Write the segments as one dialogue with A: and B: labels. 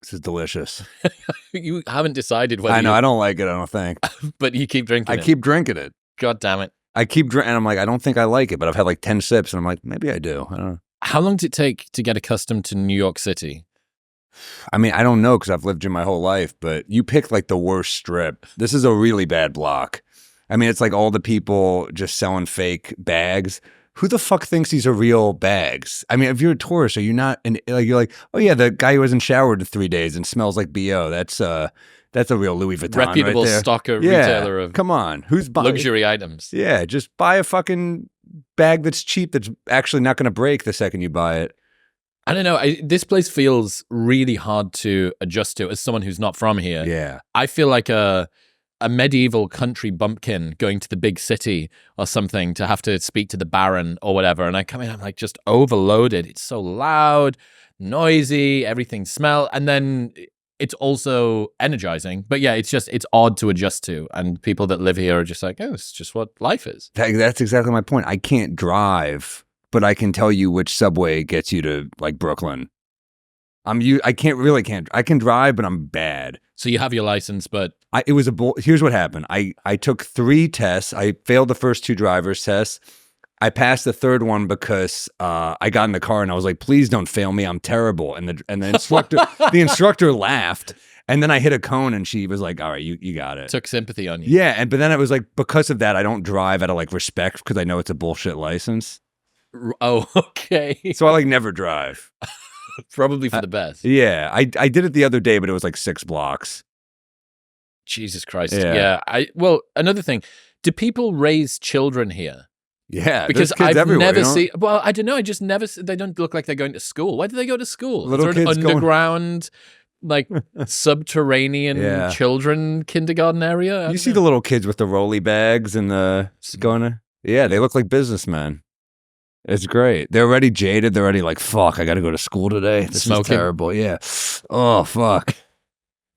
A: This is delicious.
B: You haven't decided whether
A: I know. I don't like it, I don't think.
B: but you keep drinking it.
A: I keep drinking it.
B: God damn it.
A: I keep drinking, and I'm like, I don't think I like it, but I've had like 10 sips, and I'm like, maybe I do. I don't know.
B: How long did it take to get accustomed to New York City?
A: I mean, I don't know because I've lived here my whole life, but you picked like the worst strip. This is a really bad block. I mean, it's like all the people just selling fake bags. Who the fuck thinks these are real bags? I mean, if you're a tourist, are you not? And like you're like, oh yeah, the guy who hasn't showered in 3 days and smells like BO. That's a real Louis Vuitton,
B: reputable
A: right there.
B: stocker
A: Yeah,
B: retailer of
A: come on, who's buying
B: luxury items?
A: Yeah, just buy a fucking bag that's cheap. That's actually not going to break the second you buy it.
B: I don't know. This place feels really hard to adjust to as someone who's not from here.
A: Yeah,
B: I feel like a medieval country bumpkin going to the big city or something to have to speak to the Baron or whatever. And I come in, I'm like just overloaded. It's so loud, noisy, everything smells. And then it's also energizing. But yeah, it's odd to adjust to. And people that live here are just like, oh, it's just what life is.
A: That's exactly my point. I can't drive, but I can tell you which subway gets you to like Brooklyn. I can drive, but I'm bad.
B: So you have your license, but
A: here's what happened. I took 3 tests. I failed the first 2 driver's tests. I passed the third one because I got in the car and I was like, please don't fail me. I'm terrible. And the instructor laughed. And then I hit a cone and she was like, all right, you got it.
B: Took sympathy on you.
A: Yeah. But then it was like, because of that, I don't drive out of like respect because I know it's a bullshit license.
B: Oh, okay.
A: So I like never drive.
B: Probably for the best.
A: Yeah. I did it the other day, but it was like 6 blocks.
B: Jesus Christ.
A: Yeah.
B: Well, another thing. Do people raise children here?
A: Yeah.
B: Because
A: I've
B: never seen. Well, I don't know. I just never. They don't look like they're going to school. Why do they go to school?
A: Little
B: Is there
A: kids
B: an underground, like subterranean children kindergarten area?
A: You see the little kids with the rolly bags and yeah, they look like businessmen. It's great. They're already jaded. They're already like, fuck, I got to go to school today. This is terrible. Yeah. Oh, fuck.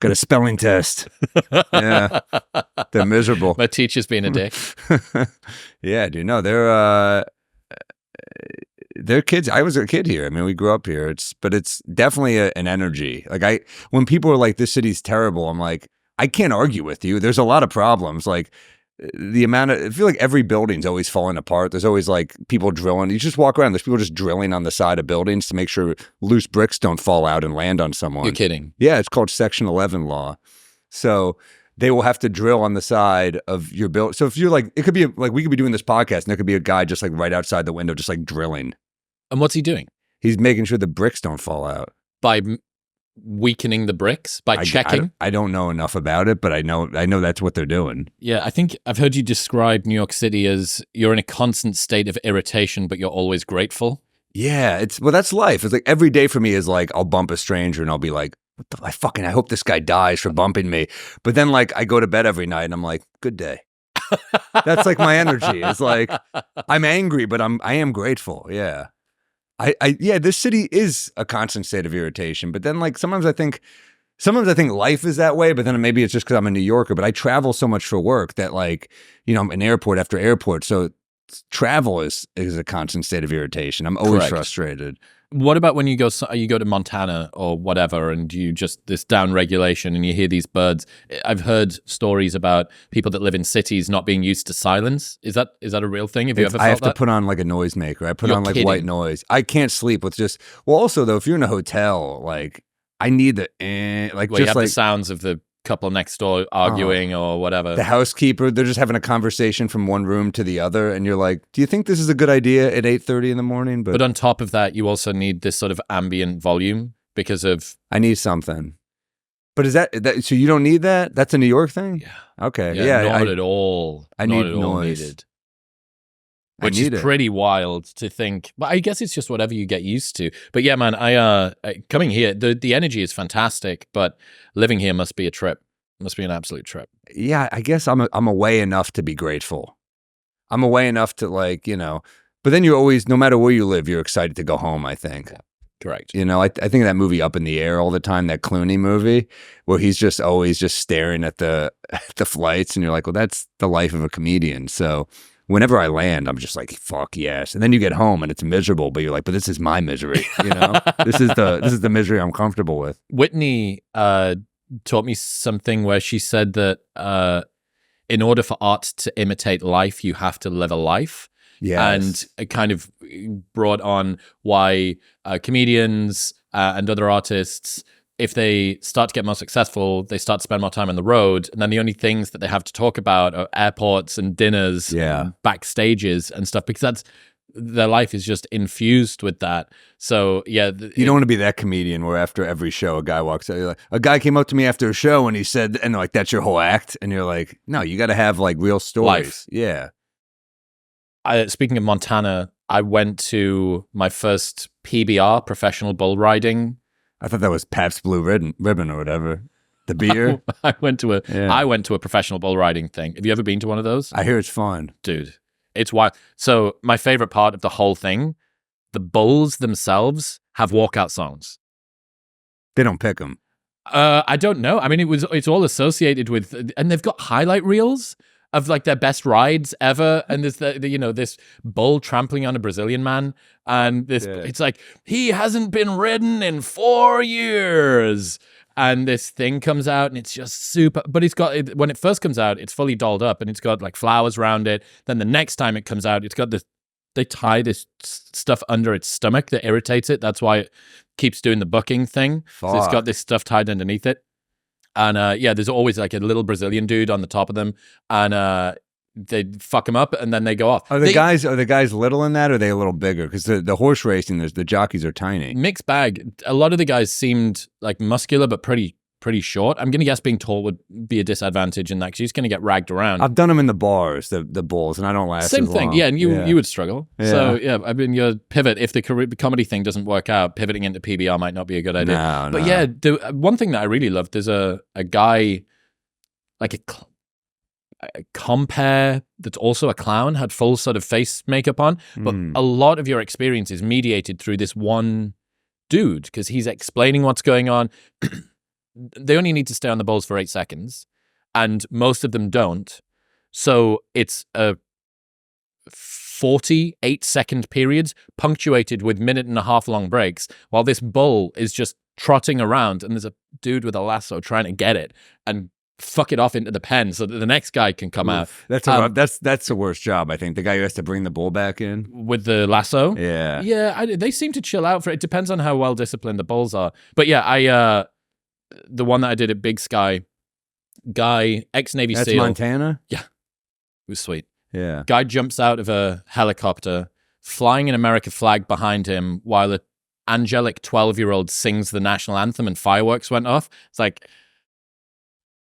A: Got a spelling test. Yeah. They're miserable.
B: My teacher's being a dick.
A: Yeah, dude. No, they're kids. I was a kid here. I mean, we grew up here. But it's definitely an energy. Like when people are like, this city's terrible, I'm like, I can't argue with you. There's a lot of problems. Like, I feel like every building's always falling apart. There's always like people drilling. You just walk around, there's people just drilling on the side of buildings to make sure loose bricks don't fall out and land on someone.
B: You're kidding.
A: Yeah, it's called Section 11 law. So they will have to drill on the side of your building. So if you're like, it could be like, we could be doing this podcast and there could be a guy just like right outside the window, just like drilling.
B: And what's he doing?
A: He's making sure the bricks don't fall out.
B: By weakening the bricks? By checking?
A: I don't know enough about it, but I know that's what they're doing.
B: Yeah, I think I've heard you describe New York City as you're in a constant state of irritation, but you're always grateful.
A: Yeah, that's life. It's like every day for me is like, I'll bump a stranger and I'll be like, I hope this guy dies for bumping me. But then like I go to bed every night and I'm like, good day. That's like my energy. It's like, I'm angry, but I am grateful. Yeah. Yeah, this city is a constant state of irritation. But then like sometimes I think life is that way, but then maybe it's just because I'm a New Yorker, but I travel so much for work that like, I'm an airport after airport. So travel is a constant state of irritation. I'm always frustrated. What
B: about when you go to Montana or whatever, and you just this down regulation, and you hear these birds? I've heard stories about people that live in cities not being used to silence. Is that a real thing? Have you ever felt that?
A: I have to put on like a noisemaker. I put on like white noise. I can't sleep with just. Well, also though, if you're in a hotel, like I need the like
B: well,
A: just
B: you have
A: like
B: the sounds of the couple next door arguing or whatever.
A: The housekeeper, they're just having a conversation from one room to the other, and you're like, do you think this is a good idea at 8:30 in the morning?
B: But on top of that, you also need this sort of ambient volume because of...
A: I need something. But is that so you don't need that? That's a New York thing?
B: Yeah.
A: Okay.
B: Yeah, not at all.
A: I need noise.
B: Needed. Which is pretty wild to think. But I guess it's just whatever you get used to. But yeah, man, I coming here, the energy is fantastic, but living here must be a trip. Must be an absolute trip.
A: Yeah, I guess I'm away enough to be grateful. I'm away enough to like, but then you're always, no matter where you live, you're excited to go home, I think. Yeah,
B: correct.
A: I think of that movie Up in the Air all the time, that Clooney movie, where he's just always just staring at the flights, and you're like, well, that's the life of a comedian. So whenever I land, I'm just like, fuck yes. And then you get home and it's miserable, but you're like, but this is my misery, you know? This is the misery I'm comfortable with.
B: Whitney taught me something where she said that in order for art to imitate life, you have to live a life.
A: Yes.
B: And it kind of brought on why comedians and other artists, if they start to get more successful, they start to spend more time on the road. And then the only things that they have to talk about are airports and dinners, and backstages and stuff, because their life is just infused with that. So yeah.
A: You don't want to be that comedian where after every show, a guy walks out, you're like, a guy came up to me after a show and he said, and like, that's your whole act. And you're like, no, you got to have like real stories.
B: Life.
A: Yeah.
B: Speaking of Montana, I went to my first PBR, professional bull riding.
A: I thought that was Pabst Blue Ribbon or whatever. The beer.
B: I went to a professional bull riding thing. Have you ever been to one of those?
A: I hear it's fun.
B: Dude, it's wild. So my favorite part of the whole thing, the bulls themselves have walkout songs.
A: They don't pick them.
B: I don't know. I mean, it's all associated with, and they've got highlight reels of like their best rides ever, and there's this bull trampling on a Brazilian man, and it's like, he hasn't been ridden in 4 years, and this thing comes out and it's just super, but when it first comes out, it's fully dolled up and it's got like flowers around it. Then the next time it comes out, it's got this, they tie this stuff under its stomach that irritates it. That's why it keeps doing the bucking thing. So it's got this stuff tied underneath it. And there's always like a little Brazilian dude on the top of them, and they fuck him up, and then they go off.
A: Are the guys little in that, or are they a little bigger? Because the horse racing, the jockeys are tiny.
B: Mixed bag. A lot of the guys seemed like muscular, but pretty short. I'm gonna guess being tall would be a disadvantage in that, because he's gonna get ragged around.
A: I've done them in the bars, the bulls, and I don't last.
B: Same
A: as
B: thing,
A: long.
B: yeah. And you would struggle.
A: Yeah.
B: So yeah, I mean, your pivot, if the comedy thing doesn't work out, pivoting into PBR might not be a good idea. But yeah, the one thing that I really loved, there's a guy, like a compere that's also a clown, had full sort of face makeup on, but a lot of your experience is mediated through this one dude, because he's explaining what's going on. They only need to stay on the bulls for 8 seconds, and most of them don't. So it's a 48-second periods punctuated with 1.5-minute long breaks, while this bull is just trotting around, and there's a dude with a lasso trying to get it and fuck it off into the pen so that the next guy can come out.
A: That's the worst job, I think. The guy who has to bring the bull back in
B: with the lasso.
A: Yeah.
B: They seem to chill out for it. It depends on how well disciplined the bulls are. But yeah, the one that I did at Big Sky, guy, ex-Navy SEAL.
A: That's Montana?
B: Yeah. It was sweet.
A: Yeah.
B: Guy jumps out of a helicopter, flying an American flag behind him, while an angelic 12-year-old sings the national anthem and fireworks went off. It's like,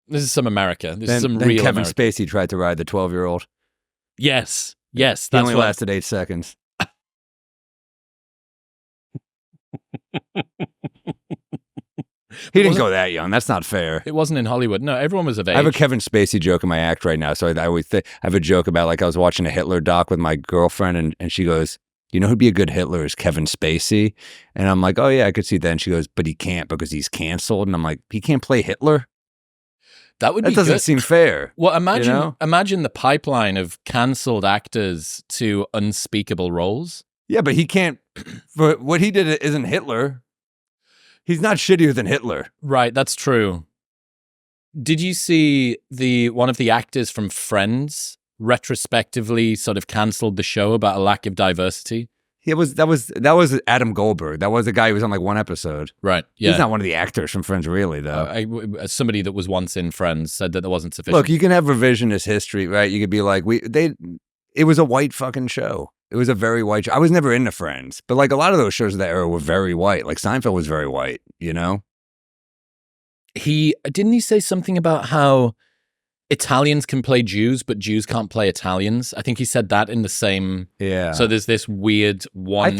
B: this is some America. This is some real
A: Kevin
B: America.
A: Spacey tried to ride the 12-year-old.
B: Yes. That's
A: he only lasted 8 seconds. He didn't go that young. That's not fair.
B: It wasn't in Hollywood. No, everyone was of age.
A: I have a Kevin Spacey joke in my act right now. So I always I have a joke about, like, I was watching a Hitler doc with my girlfriend, and she goes, you know who'd be a good Hitler is Kevin Spacey. And I'm like, oh yeah, I could see that. And she goes, but he can't because he's canceled. And I'm like, he can't play Hitler?
B: That
A: doesn't
B: good.
A: seem fair.
B: Well, imagine the pipeline of canceled actors to unspeakable roles.
A: Yeah, but he can't. For what he did isn't Hitler. He's not shittier than Hitler.
B: Right, that's true. Did you see one of the actors from Friends retrospectively sort of canceled the show about a lack of diversity?
A: That was Adam Goldberg. That was the guy who was on like one episode.
B: Right. Yeah.
A: He's not one of the actors from Friends, really, though.
B: Somebody that was once in Friends said that there wasn't sufficient.
A: Look, you can have revisionist history, right? You could be like, it was a white fucking show. It was a very white show. I was never into Friends, but like a lot of those shows of that era were very white. Like Seinfeld was very white, you know?
B: Didn't he say something about how Italians can play Jews, but Jews can't play Italians? I think he said that in the same.
A: Yeah.
B: So there's this weird one.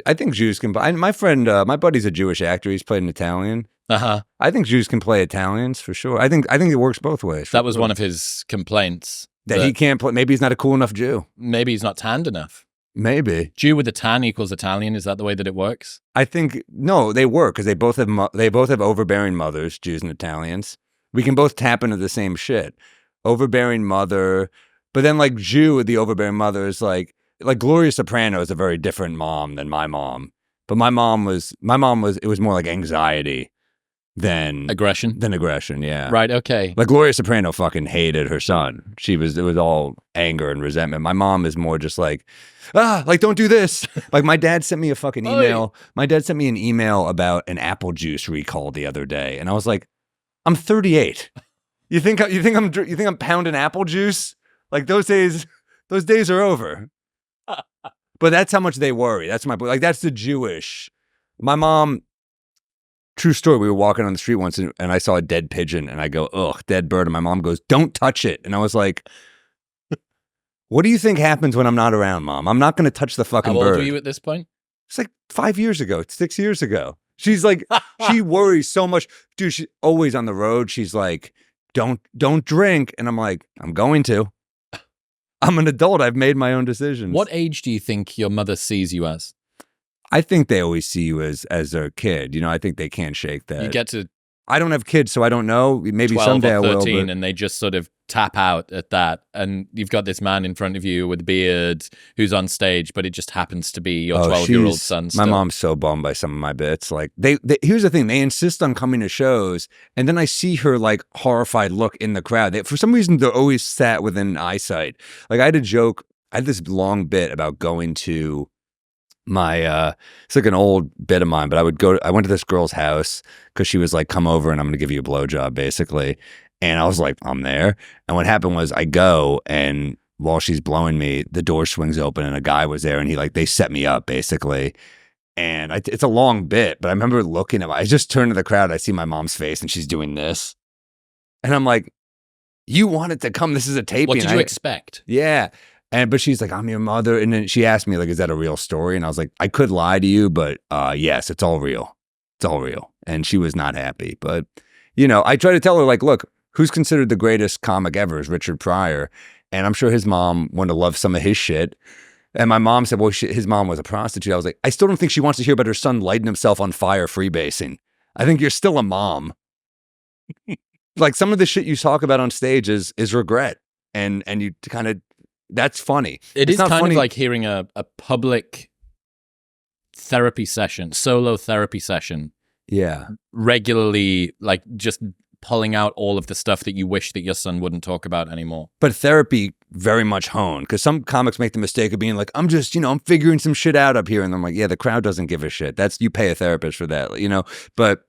A: I think Jews can. My friend, my buddy's a Jewish actor. He's played an Italian. I think Jews can play Italians for sure. I think it works both ways.
B: That was one of his complaints.
A: That he can't play. Maybe he's not a cool enough Jew.
B: Maybe he's not tanned enough.
A: Maybe
B: Jew with a tan equals Italian. Is that the way that it works?
A: I think no, they work because they both have overbearing mothers, Jews and Italians. We can both tap into the same shit. Overbearing mother, But then like Ju, the overbearing mother, is like Gloria Soprano is a very different mom than my mom. But my mom was it was more like anxiety than
B: Aggression.
A: Yeah.
B: Right. Okay.
A: Like Gloria Soprano fucking hated her son. It was all anger and resentment. My mom is more just like, like don't do this. Like my dad sent me a fucking email. My dad sent me an email about an apple juice recall the other day, and I was like, I'm 38. You think I'm pounding apple juice? Like those days are over. But that's how much they worry. That's my like that's the Jewish. My mom. True story. We were walking on the street once and I saw a dead pigeon and I go, ugh, dead bird. And my mom goes, don't touch it. And I was like, what do you think happens when I'm not around, Mom? I'm not going to touch the fucking bird.
B: How old were you at this point?
A: It's like 5 years ago, 6 years ago. She's like, she worries so much. Dude, she's always on the road. She's like, don't drink. And I'm like, I'm going to. I'm an adult. I've made my own decisions.
B: What age do you think your mother sees you as?
A: I think they always see you as their kid. You know, I think they can't shake that.
B: You get to
A: I don't have kids, so I don't know. Maybe
B: 12
A: someday
B: or 13
A: I will. But
B: and they just sort of tap out at that. And you've got this man in front of you with a beard who's on stage, but it just happens to be your 12-year-old son still.
A: My mom's so bummed by some of my bits. Like they here's the thing. They insist on coming to shows, and then I see her like horrified look in the crowd. For some reason, they're always sat within eyesight. Like I had this long bit about going to my it's like an old bit of mine, but I went to this girl's house because she was like, come over and I'm gonna give you a blowjob, basically. And I was like, I'm there. And what happened was I go, and while she's blowing me, the door swings open and a guy was there, and they set me up basically. And it's a long bit, but I remember looking at I just turned to the crowd, I see my mom's face and she's doing this. And I'm like, you wanted to come, this is a taping.
B: What did you expect?
A: Yeah. But she's like, I'm your mother. And then she asked me, like, is that a real story? And I was like, I could lie to you, but yes, it's all real. It's all real. And she was not happy. But, you know, I try to tell her, like, look, who's considered the greatest comic ever is Richard Pryor. And I'm sure his mom wanted to love some of his shit. And my mom said, well, his mom was a prostitute. I was like, I still don't think she wants to hear about her son lighting himself on fire freebasing. I think you're still a mom. Like, some of the shit you talk about on stage is regret. And you kind of, that's funny.
B: It's kind of like hearing a public therapy session, solo therapy session.
A: Yeah.
B: Regularly, like just pulling out all of the stuff that you wish that your son wouldn't talk about anymore.
A: But therapy very much honed, because some comics make the mistake of being like, I'm just, I'm figuring some shit out up here. And I'm like, yeah, the crowd doesn't give a shit. You pay a therapist for that, But,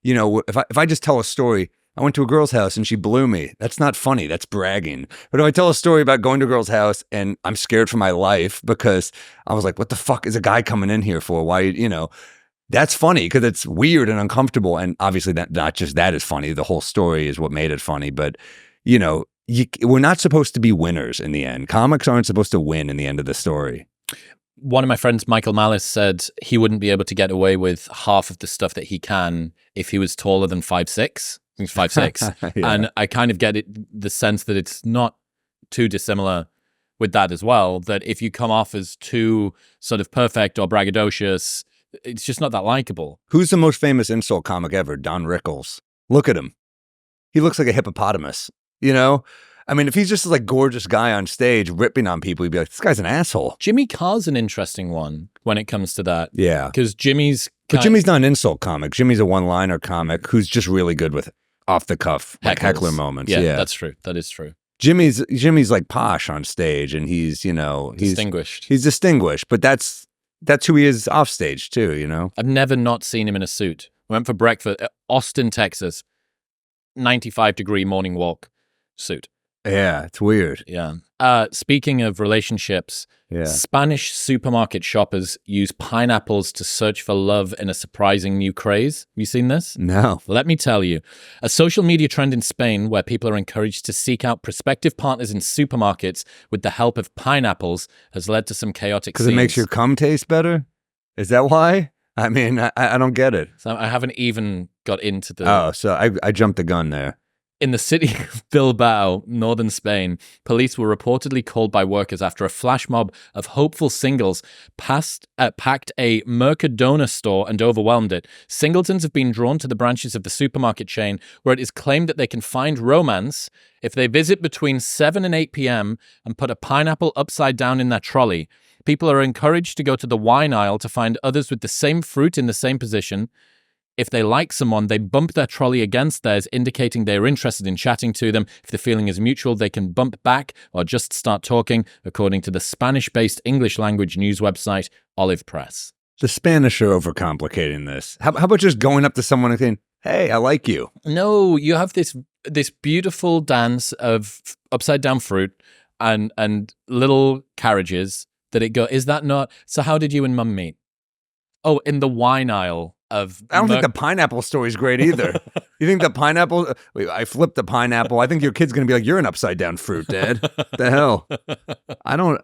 A: if I just tell a story, I went to a girl's house and she blew me. That's not funny. That's bragging. But if I tell a story about going to a girl's house and I'm scared for my life because I was like, what the fuck is a guy coming in here for? Why, that's funny because it's weird and uncomfortable. And obviously that not just that is funny. The whole story is what made it funny. But, we're not supposed to be winners in the end. Comics aren't supposed to win in the end of the story.
B: One of my friends, Michael Malice, said he wouldn't be able to get away with half of the stuff that he can if he was taller than 5'6". He's 5'6",
A: yeah.
B: And I kind of get the sense that it's not too dissimilar with that as well, that if you come off as too sort of perfect or braggadocious, it's just not that likable.
A: Who's the most famous insult comic ever? Don Rickles. Look at him. He looks like a hippopotamus, I mean, if he's just like gorgeous guy on stage ripping on people, you'd be like, this guy's an asshole.
B: Jimmy Carr's an interesting one when it comes to that.
A: Yeah.
B: Because Jimmy's
A: not an insult comic. Jimmy's a one-liner comic who's just really good with off-the-cuff, like heckler moments.
B: Yeah, that's true. That is true.
A: Jimmy's like posh on stage, and he's,
B: distinguished.
A: He's distinguished, but that's who he is off stage too,
B: I've never not seen him in a suit. We went for breakfast, Austin, Texas, 95-degree morning walk suit.
A: Yeah, it's weird.
B: Yeah. Speaking of relationships, Spanish supermarket shoppers use pineapples to search for love in a surprising new craze. Have you seen this?
A: No.
B: Let me tell you. A social media trend in Spain where people are encouraged to seek out prospective partners in supermarkets with the help of pineapples has led to some chaotic scenes.
A: Because it makes your cum taste better? Is that why? I mean, I don't get it.
B: So I haven't even got into the...
A: Oh, so I jumped the gun there.
B: In the city of Bilbao, northern Spain, police were reportedly called by workers after a flash mob of hopeful singles packed a Mercadona store and overwhelmed it. Singletons have been drawn to the branches of the supermarket chain where it is claimed that they can find romance if they visit between 7 and 8 p.m. and put a pineapple upside down in their trolley. People are encouraged to go to the wine aisle to find others with the same fruit in the same position. If they like someone, they bump their trolley against theirs, indicating they are interested in chatting to them. If the feeling is mutual, they can bump back or just start talking, according to the Spanish-based English language news website Olive Press.
A: The Spanish are overcomplicating this. How about just going up to someone and saying, hey, I like you?
B: No, you have this beautiful dance of upside down fruit and little carriages that it go. Is that not? So how did you and Mum meet? Oh, in the wine aisle. I
A: don't think the pineapple story is great either. You think the pineapple? Wait, I flipped the pineapple. I think your kid's going to be like, you're an upside down fruit, Dad. The hell? I don't.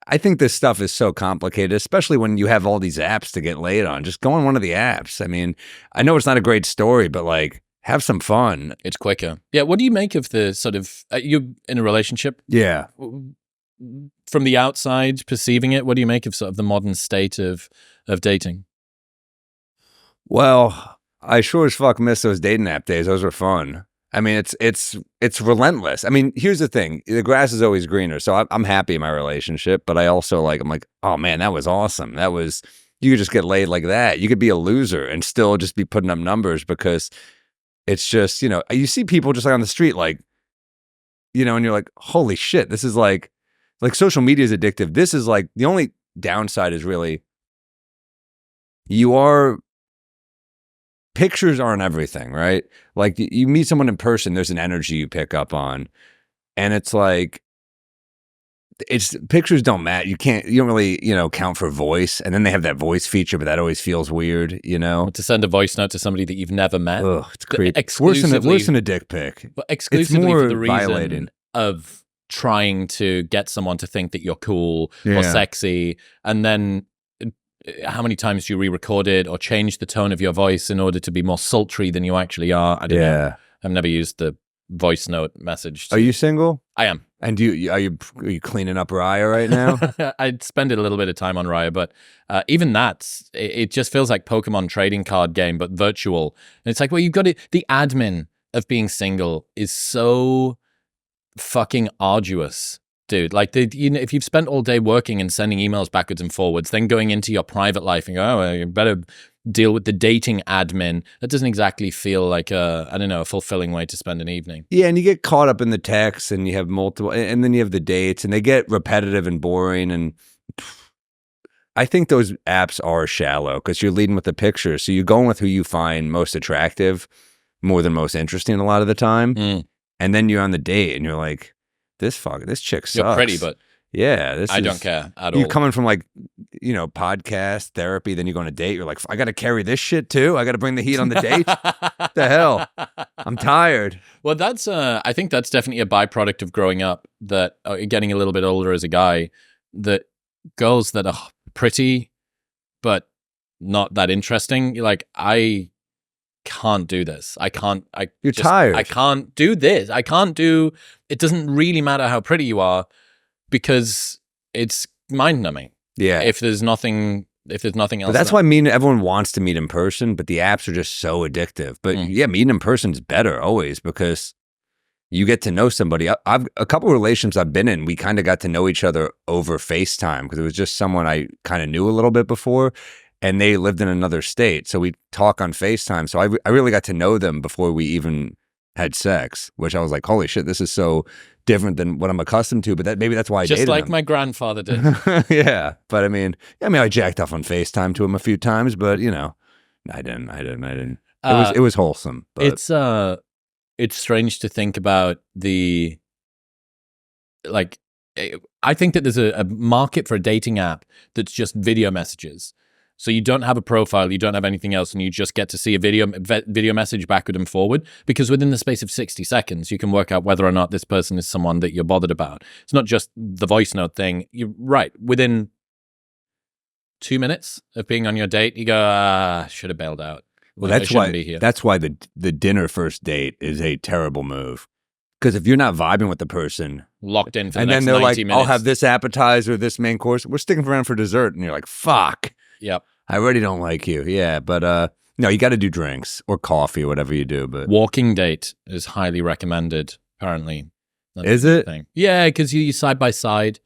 A: I think this stuff is so complicated, especially when you have all these apps to get laid on. Just go on one of the apps. I mean, I know it's not a great story, but like, have some fun.
B: It's quicker. Yeah. What do you make of the sort of, you in a relationship?
A: Yeah.
B: From the outside, perceiving it, what do you make of sort of the modern state of dating?
A: Well, I sure as fuck miss those dating app days. Those were fun. I mean, it's relentless. I mean, here's the thing: the grass is always greener. So I'm happy in my relationship, but I'm like, oh man, that was awesome. You could just get laid like that. You could be a loser and still just be putting up numbers because it's just, you see people just like on the street, like, and you're like, holy shit, this is like social media is addictive. This is like the only downside is really pictures aren't everything, right? Like you meet someone in person, there's an energy you pick up on. And it's like, pictures don't matter. You don't really, count for voice. And then they have that voice feature, but that always feels weird,
B: To send a voice note to somebody that you've never met.
A: Ugh, it's creepy. Worse than a dick pic.
B: But exclusively for the reason
A: violating.
B: Of trying to get someone to think that you're cool or sexy. And then how many times do you re-record it or change the tone of your voice in order to be more sultry than you actually are? I don't know. I've never used the voice note message.
A: Are you single?
B: I am.
A: And are you cleaning up Raya right now?
B: I'd spend a little bit of time on Raya, but even that, it just feels like Pokemon trading card game, but virtual. And it's like, well, you've got it. The admin of being single is so fucking arduous. Dude, like if you've spent all day working and sending emails backwards and forwards, then going into your private life and go, oh, well, you better deal with the dating admin. That doesn't exactly feel like a fulfilling way to spend an evening.
A: Yeah, and you get caught up in the texts, and you have multiple, and then you have the dates, and they get repetitive and boring. And I think those apps are shallow because you're leading with the picture, so you're going with who you find most attractive, more than most interesting a lot of the time. And then you're on the date, and you're like, this chick sucks.
B: You're pretty, but
A: yeah,
B: I don't care at all.
A: You're coming from like, podcast therapy, then you go on a date. You're like, I got to carry this shit too. I got to bring the heat on the date. What the hell? I'm tired.
B: Well, that's I think that's definitely a byproduct of growing up. That getting a little bit older as a guy, that girls that are pretty but not that interesting. Like I can't do this. You're
A: tired.
B: I can't do this. It doesn't really matter how pretty you are because it's mind numbing.
A: Yeah.
B: If there's nothing else. But
A: that's why everyone wants to meet in person, but the apps are just so addictive. But yeah, meeting in person is better always because you get to know somebody. I've a couple of relationships I've been in, we kind of got to know each other over FaceTime because it was just someone I kind of knew a little bit before. And they lived in another state, so we talk on FaceTime. So I really got to know them before we even had sex, which I was like, holy shit, this is so different than what I'm accustomed to. But maybe that's why I dated
B: just like
A: them.
B: My grandfather did.
A: Yeah, but I mean, I jacked off on FaceTime to him a few times, but I didn't. It was wholesome. But.
B: It's strange to think about the like. I think that there's a market for a dating app that's just video messages. So you don't have a profile, you don't have anything else, and you just get to see a video message backward and forward because within the space of 60 seconds, you can work out whether or not this person is someone that you're bothered about. It's not just the voice note thing. You're right. Within 2 minutes of being on your date, you go, should have bailed out.
A: Well,
B: Like, I
A: that's
B: shouldn't
A: why.
B: be here.
A: That's why the dinner first date is a terrible move. Because if you're not vibing with the person,
B: Locked in for the
A: and
B: next
A: then they're
B: 90
A: like,
B: minutes.
A: "I'll have this appetizer, this main course. We're sticking around for dessert," and you're like, "Fuck,
B: Yep.
A: I already don't like you." Yeah, but no, you got to do drinks or coffee or whatever you do. But
B: Walking date is highly recommended, apparently. That's
A: Is
B: the
A: it?
B: thing. Yeah, because you're side by side,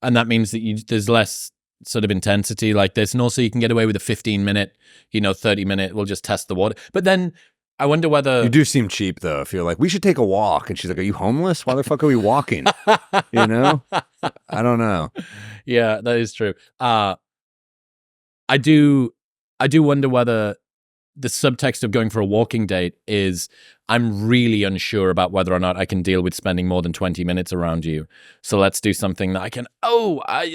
B: and that means that there's less sort of intensity like this. And also you can get away with a 15-minute, 30-minute, we'll just test the water. But then I wonder whether...
A: you do seem cheap, though. If you're like, "We should take a walk," and she's like, "Are you homeless? Why the fuck are we walking?" I don't know.
B: Yeah, that is true. I do wonder whether the subtext of going for a walking date is I'm really unsure about whether or not I can deal with spending more than 20 minutes around you. So let's do something that I can. I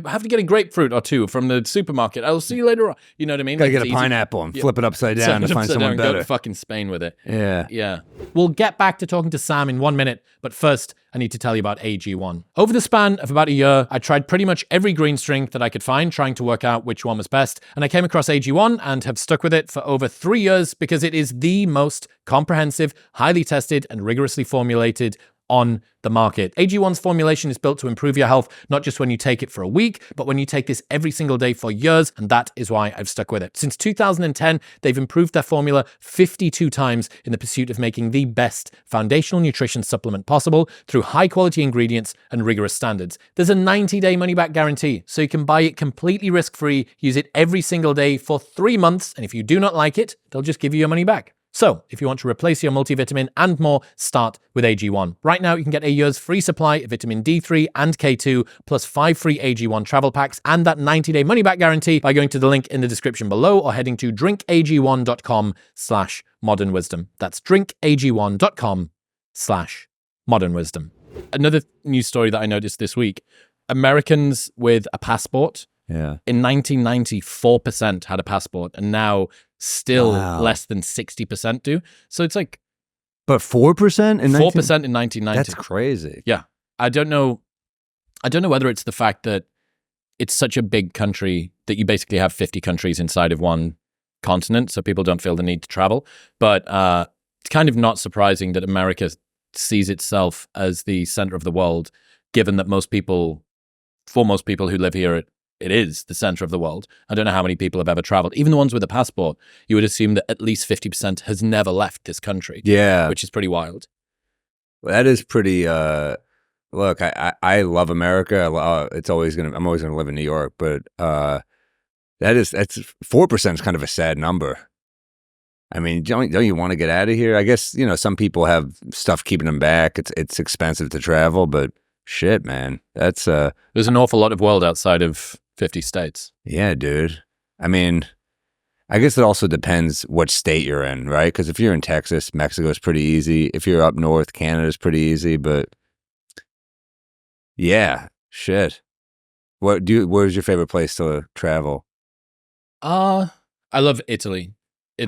B: have to get a grapefruit or two from the supermarket. I'll see you later on. You know what I mean?
A: Gotta
B: Like,
A: get a
B: it's easy.
A: pineapple and flip it upside down to find someone
B: Go
A: better.
B: to fucking Spain with it.
A: Yeah.
B: Yeah. We'll get back to talking to Sam in 1 minute, but first, I need to tell you about AG1. Over the span of about a year, I tried pretty much every green string that I could find, trying to work out which one was best, and I came across AG1 and have stuck with it for over 3 years because it is the most comprehensive, highly tested, and rigorously formulated on the market. AG1's formulation is built to improve your health, not just when you take it for a week, but when you take this every single day for years, and that is why I've stuck with it. Since 2010, they've improved their formula 52 times in the pursuit of making the best foundational nutrition supplement possible through high-quality ingredients and rigorous standards. There's a 90-day money-back guarantee, so you can buy it completely risk-free, use it every single day for 3 months, and if you do not like it, they'll just give you your money back. So, if you want to replace your multivitamin and more, start with AG1. Right now, you can get a year's free supply of vitamin D3 and K2, plus 5 free AG1 travel packs and that 90-day money-back guarantee by going to the link in the description below or heading to drinkag1.com/modernwisdom. That's drinkag1.com/modernwisdom. Another news story that I noticed this week, Americans with a passport,
A: Yeah.
B: in 1990, 4% had a passport, and now still
A: Wow.
B: less than 60% do. So it's like
A: But 4% in
B: 4% in 1990.
A: That's crazy.
B: Yeah. I don't know whether it's the fact that it's such a big country that you basically have 50 countries inside of one continent, so people don't feel the need to travel. But it's kind of not surprising that America sees itself as the center of the world, given that for most people who live here, it is the center of the world. I don't know how many people have ever traveled. Even the ones with a passport, you would assume that at least 50% has never left this country.
A: Yeah.
B: Which is pretty wild.
A: That is pretty. Look, I love America. I'm always gonna live in New York, but that's 4% is kind of a sad number. I mean, don't you want to get out of here? I guess some people have stuff keeping them back. It's expensive to travel, but shit, man, that's
B: There's an awful lot of world outside of 50 states.
A: Yeah, dude. I mean, I guess it also depends what state you're in, right? Because if you're in Texas, Mexico's pretty easy. If you're up north, Canada's pretty easy. But yeah, shit. Where's your favorite place to travel?
B: I love Italy.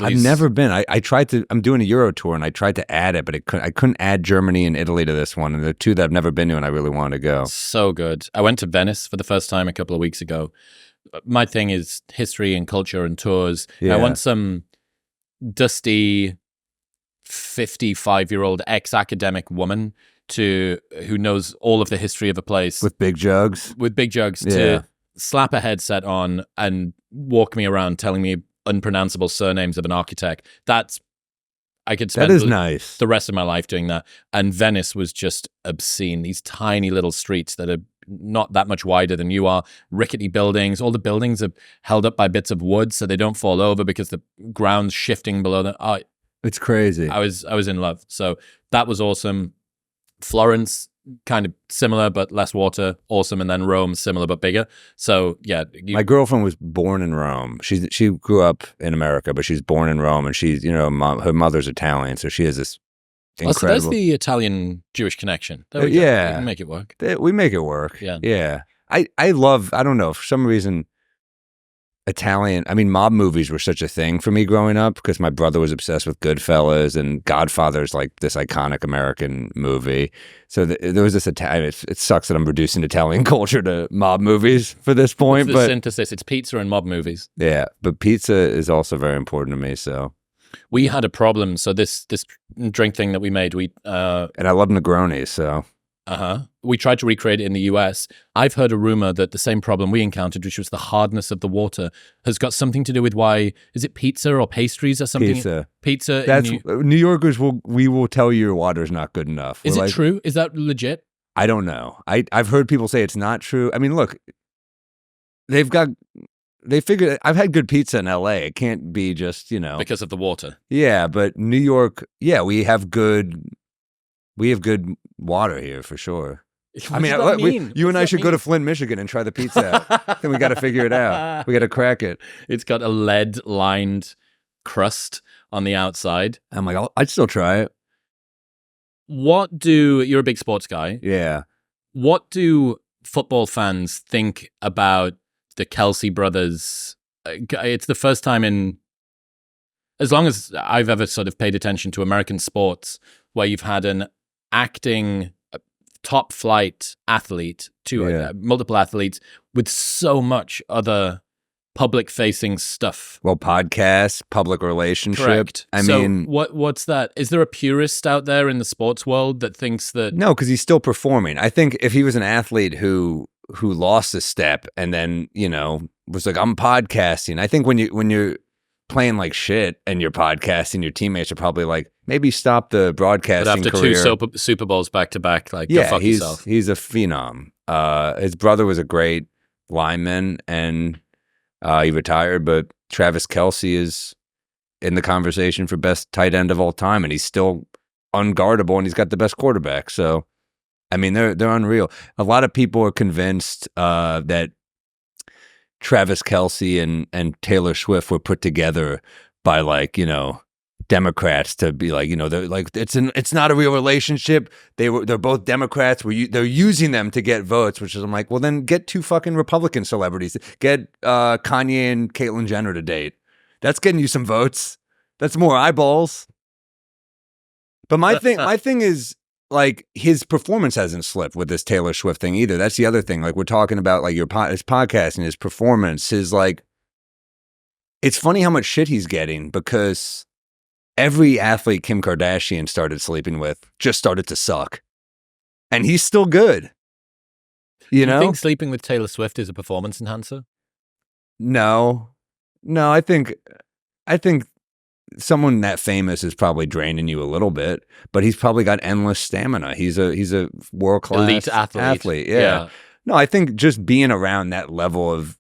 A: I've never been. I tried to. I'm doing a Euro tour, and I tried to add it, but I couldn't add Germany and Italy to this one. And they're two that I've never been to, and I really want to go.
B: So good. I went to Venice for the first time a couple of weeks ago. My thing is history and culture and tours.
A: Yeah.
B: I want some dusty 55-year-old ex-academic woman who knows all of the history of a place
A: With big jugs.
B: to
A: Yeah.
B: slap a headset on and walk me around telling me unpronounceable surnames of an architect. I could spend
A: That is nice.
B: the rest of my life doing that. And Venice was just obscene. These tiny little streets that are not that much wider than you are, rickety buildings. All the buildings are held up by bits of wood so they don't fall over because the ground's shifting below them.
A: It's crazy.
B: I was in love. So that was awesome. Florence, kind of similar but less water, awesome. And then Rome, similar but bigger. So yeah,
A: My girlfriend was born in Rome. She grew up in America, but she's born in Rome, and she's her mother's Italian, so she has this incredible.
B: so there's the Italian Jewish connection. There we go.
A: yeah.
B: We can make it work.
A: We make it work.
B: Yeah.
A: Yeah. I love. I don't know, for some reason. Italian. I mean, mob movies were such a thing for me growing up because my brother was obsessed with Goodfellas, and Godfather's like this iconic American movie. So there was this Italian. It sucks that I'm reducing Italian culture to mob movies for this point.
B: It's the
A: but
B: synthesis. It's pizza and mob movies.
A: yeah, but pizza is also very important to me. So
B: we had a problem. So this drink thing that we made,
A: and I love Negronis. So
B: we tried to recreate it in the US. I've heard a rumor that the same problem we encountered, which was the hardness of the water, has got something to do with why, is it pizza or pastries or something? Pizza.
A: That's New Yorkers will tell you your water's not good enough.
B: Is it true? Is that legit?
A: I don't know. I've heard people say it's not true. I mean, look, they figured I've had good pizza in LA. It can't be just,
B: because of the water.
A: Yeah, but New York, yeah, we have good water here for sure.
B: What does that mean?
A: You and I should go to Flint, Michigan and try the pizza out. Then we got to figure it out. We got to crack it.
B: It's got a lead-lined crust on the outside.
A: I'm like, I'd still try it.
B: You're a big sports guy.
A: Yeah.
B: What do football fans think about the Kelce brothers? It's the first time as long as I've ever sort of paid attention to American sports, where you've had an acting top flight athlete to multiple athletes with so much other public facing stuff.
A: Well, podcasts, public relationship.
B: Correct.
A: I mean,
B: what's that? Is there a purist out there in the sports world that thinks that?
A: No, because he's still performing. I think if he was an athlete who lost a step and then, was like, I'm podcasting. I think when you're playing like shit and you're podcasting, your teammates are probably like, maybe stop the broadcasting
B: but after
A: career.
B: 2 Super Bowls back to back, like, go fuck yourself.
A: He's a phenom. His brother was a great lineman and he retired, but Travis Kelce is in the conversation for best tight end of all time, and he's still unguardable, and he's got the best quarterback. So, I mean, they're unreal. A lot of people are convinced that Travis Kelce and Taylor Swift were put together by Democrats to be like, they're like, it's not a real relationship. They're both Democrats. They're using them to get votes, which is, I'm like, well, then get 2 fucking Republican celebrities. Get Kanye and Caitlyn Jenner to date. That's getting you some votes. That's more eyeballs. But my thing is, like, his performance hasn't slipped with this Taylor Swift thing either. That's the other thing. Like, we're talking about like his podcasting, his performance, it's funny how much shit he's getting because every athlete Kim Kardashian started sleeping with just started to suck. And he's still good. You know?
B: You think sleeping with Taylor Swift is a performance enhancer?
A: No, I think someone that famous is probably draining you a little bit, but he's probably got endless stamina. He's a world-class
B: elite athlete.
A: Yeah. No, I think just being around that level of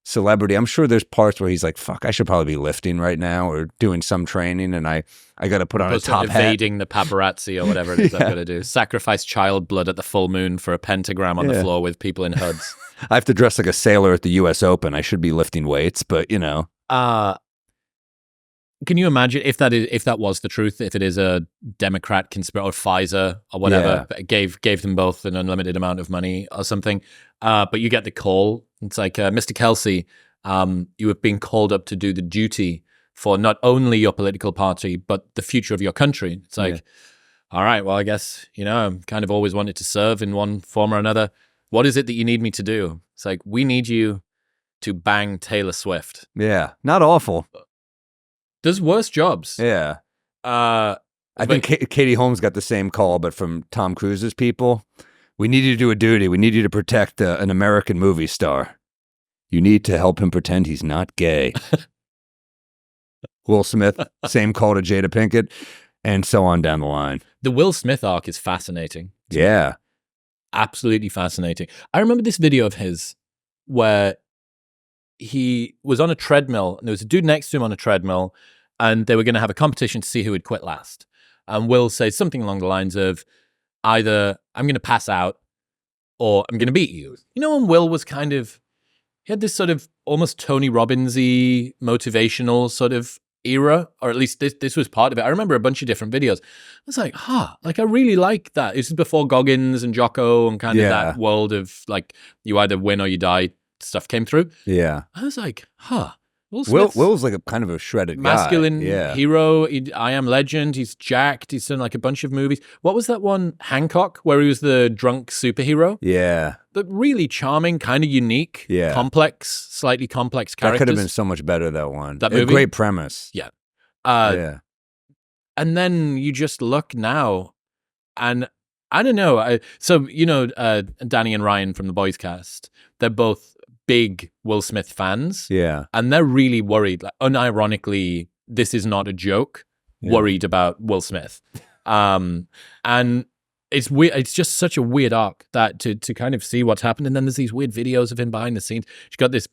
A: celebrity, I'm sure there's parts where he's like, fuck, I should probably be lifting right now or doing some training, and I got to put on a top hat.
B: Evading the paparazzi or whatever it is I've got to do. Sacrifice child blood at the full moon for a pentagram on the floor with people in hoods.
A: I have to dress like a sailor at the U.S. Open. I should be lifting weights, but
B: can you imagine if that was the truth, if it is a Democrat conspiracy or Pfizer or whatever, gave them both an unlimited amount of money or something, but you get the call. It's like, Mr. Kelce, you have been called up to do the duty for not only your political party, but the future of your country. It's like, all right, well, I guess, I've kind of always wanted to serve in one form or another. What is it that you need me to do? It's like, we need you to bang Taylor Swift.
A: Yeah, not awful.
B: There's worse jobs.
A: Yeah. I think Katie Holmes got the same call, but from Tom Cruise's people. We need you to do a duty. We need you to protect an American movie star. You need to help him pretend he's not gay. Will Smith, same call to Jada Pinkett, and so on down the line.
B: The Will Smith arc is fascinating.
A: Yeah.
B: Absolutely fascinating. I remember this video of his where he was on a treadmill, and there was a dude next to him on a treadmill, and they were going to have a competition to see who would quit last. And Will says something along the lines of, either I'm going to pass out or I'm going to beat you. And Will was he had this sort of almost Tony Robbins-y motivational sort of era, or at least this was part of it. I remember a bunch of different videos. I was like, I really like that. This is before Goggins and Jocko and kind of that world of like, you either win or you die stuff came through.
A: Yeah.
B: I was like, huh. Will's
A: Will's like a kind of a shredded
B: masculine
A: guy.
B: hero. I Am Legend. He's jacked. He's done like a bunch of movies. What was that one? Hancock, where he was the drunk superhero.
A: Yeah.
B: But really charming, kind of unique, slightly complex characters.
A: That could have been so much better, that one.
B: That movie?
A: A great premise.
B: Yeah.
A: Yeah.
B: And then you just look now, and I don't know. Danny and Ryan from the Boys Cast, they're both big Will Smith fans.
A: Yeah.
B: And they're really worried. Like, unironically, this is not a joke. Yeah. Worried about Will Smith. And it's weird. It's just such a weird arc that to kind of see what's happened. And then there's these weird videos of him behind the scenes. She's got this,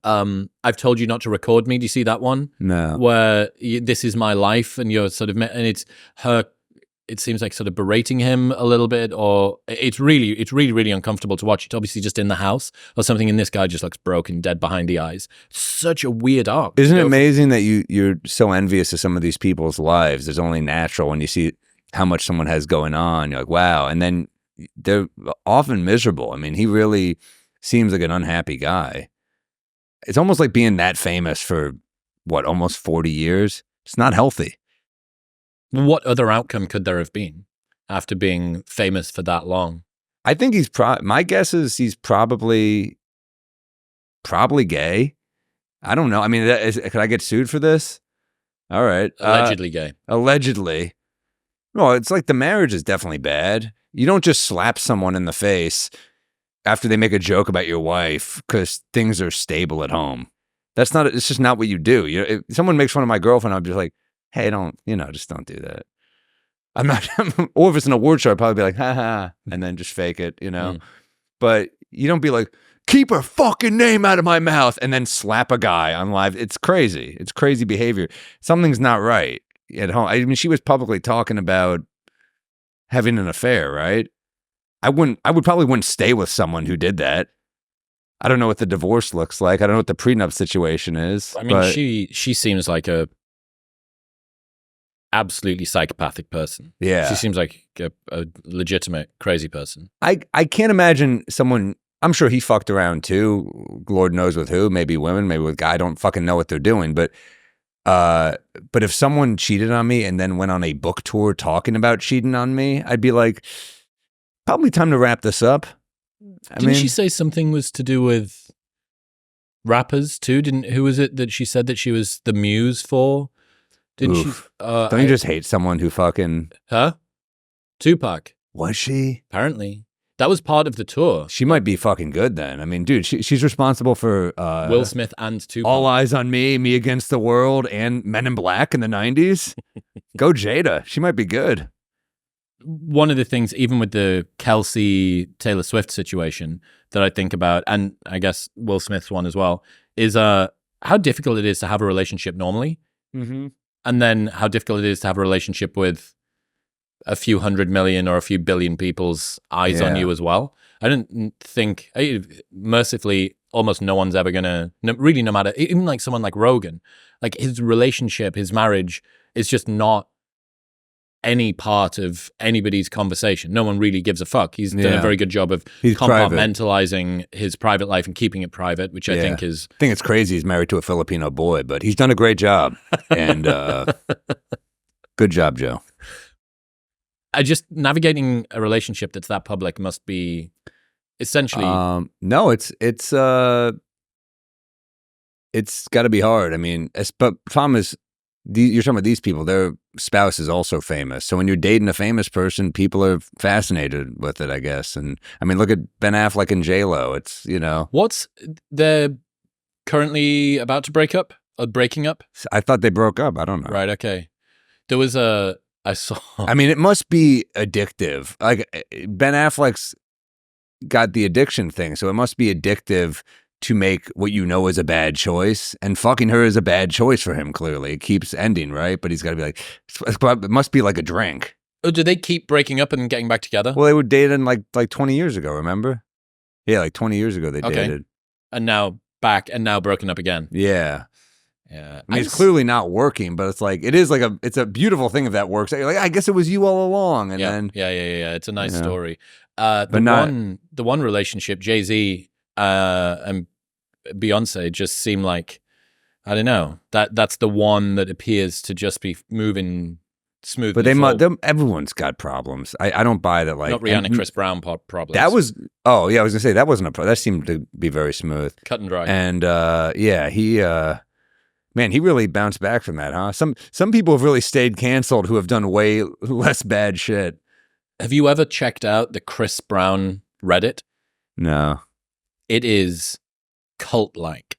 B: I've told you not to record me. Do you see that one?
A: No.
B: Where this is my life, and you're sort of, and it's her, it seems like sort of berating him a little bit, or it's really uncomfortable to watch. It's obviously just in the house or something, and this guy just looks broken, dead behind the eyes. Such a weird arc.
A: Isn't it amazing that you're so envious of some of these people's lives? It's only natural when you see how much someone has going on. You're like, wow. And then they're often miserable. I mean, he really seems like an unhappy guy. It's almost like being that famous for, almost 40 years? It's not healthy.
B: What other outcome could there have been after being famous for that long?
A: I think my guess is he's probably gay. I don't know. I mean, could I get sued for this? All right.
B: Allegedly gay.
A: Allegedly. Well, it's like the marriage is definitely bad. You don't just slap someone in the face after they make a joke about your wife because things are stable at home. It's just not what you do. If someone makes fun of my girlfriend, I'm just like, hey, just don't do that. I'm not, or if it's an award show, I'd probably be like, ha, and then just fake it, But you don't be like, keep her fucking name out of my mouth, and then slap a guy on live. It's crazy. It's crazy behavior. Something's not right at home. I mean, she was publicly talking about having an affair, right? I probably wouldn't stay with someone who did that. I don't know what the divorce looks like. I don't know what the prenup situation is.
B: I mean, she seems like a absolutely psychopathic person.
A: Yeah.
B: She seems like a legitimate crazy person.
A: I can't imagine someone, I'm sure he fucked around too. Lord knows with who, maybe women, maybe with guy. I don't fucking know what they're doing. But if someone cheated on me and then went on a book tour talking about cheating on me, I'd be like, probably time to wrap this up.
B: Didn't she say something was to do with rappers too? Who was it that she said that she was the muse for? Didn't she?
A: Don't you just hate someone who fucking...
B: Huh? Tupac.
A: Was she?
B: Apparently. That was part of the tour.
A: She might be fucking good then. I mean, dude, she's responsible for...
B: Will Smith and Tupac.
A: All Eyes on Me, Me Against the World, and Men in Black in the 90s. Go Jada. She might be good.
B: One of the things, even with the Kelce Taylor Swift situation that I think about, and I guess Will Smith's one as well, is how difficult it is to have a relationship normally.
A: Mm-hmm.
B: And then how difficult it is to have a relationship with a few 100 million or a few billion people's eyes on you as well. I don't think, mercifully, almost no one's ever going to, really, no matter, even like someone like Rogan, like his relationship, his marriage is just not any part of anybody's conversation. No one really gives a fuck. He's done a very good job of compartmentalizing his private life and keeping it private, which I think is...
A: I think it's crazy he's married to a Filipino boy, but he's done a great job. And good job, Joe.
B: Just navigating a relationship that's that public must be essentially...
A: No, it's got to be hard. I mean, but problem is, you're talking about these people, their spouse is also famous. So when you're dating a famous person, people are fascinated with it, I guess. And I mean, look at Ben Affleck and J-Lo. It's,
B: they're currently about to break up? Or breaking up?
A: I thought they broke up. I don't know.
B: Right, okay. There was I saw...
A: I mean, it must be addictive. Like, Ben Affleck's got the addiction thing, so it must be addictive to make what you know is a bad choice, and fucking her is a bad choice for him, clearly. It keeps ending, right? But he's got to be like, it must be like a drink.
B: Oh, do they keep breaking up and getting back together?
A: Well, they were dating like 20 years ago, remember? Yeah, like 20 years ago they dated.
B: And now back, and now broken up again.
A: Yeah.
B: Yeah.
A: I mean, it's clearly not working, but it's like, it's a beautiful thing if that works. Like, I guess it was you all along. And then...
B: Yeah. It's a nice story. The one relationship, Jay-Z, and Beyonce just seem like, I don't know, that's the one that appears to just be moving smoothly.
A: But everyone's got problems. I don't buy that. Like
B: not Rihanna, Chris Brown problems.
A: That was. Oh yeah, I was gonna say that wasn't a problem. That seemed to be very smooth,
B: cut and dry.
A: And yeah, he really bounced back from that, huh? Some people have really stayed canceled who have done way less bad shit.
B: Have you ever checked out the Chris Brown Reddit?
A: No.
B: It is cult-like.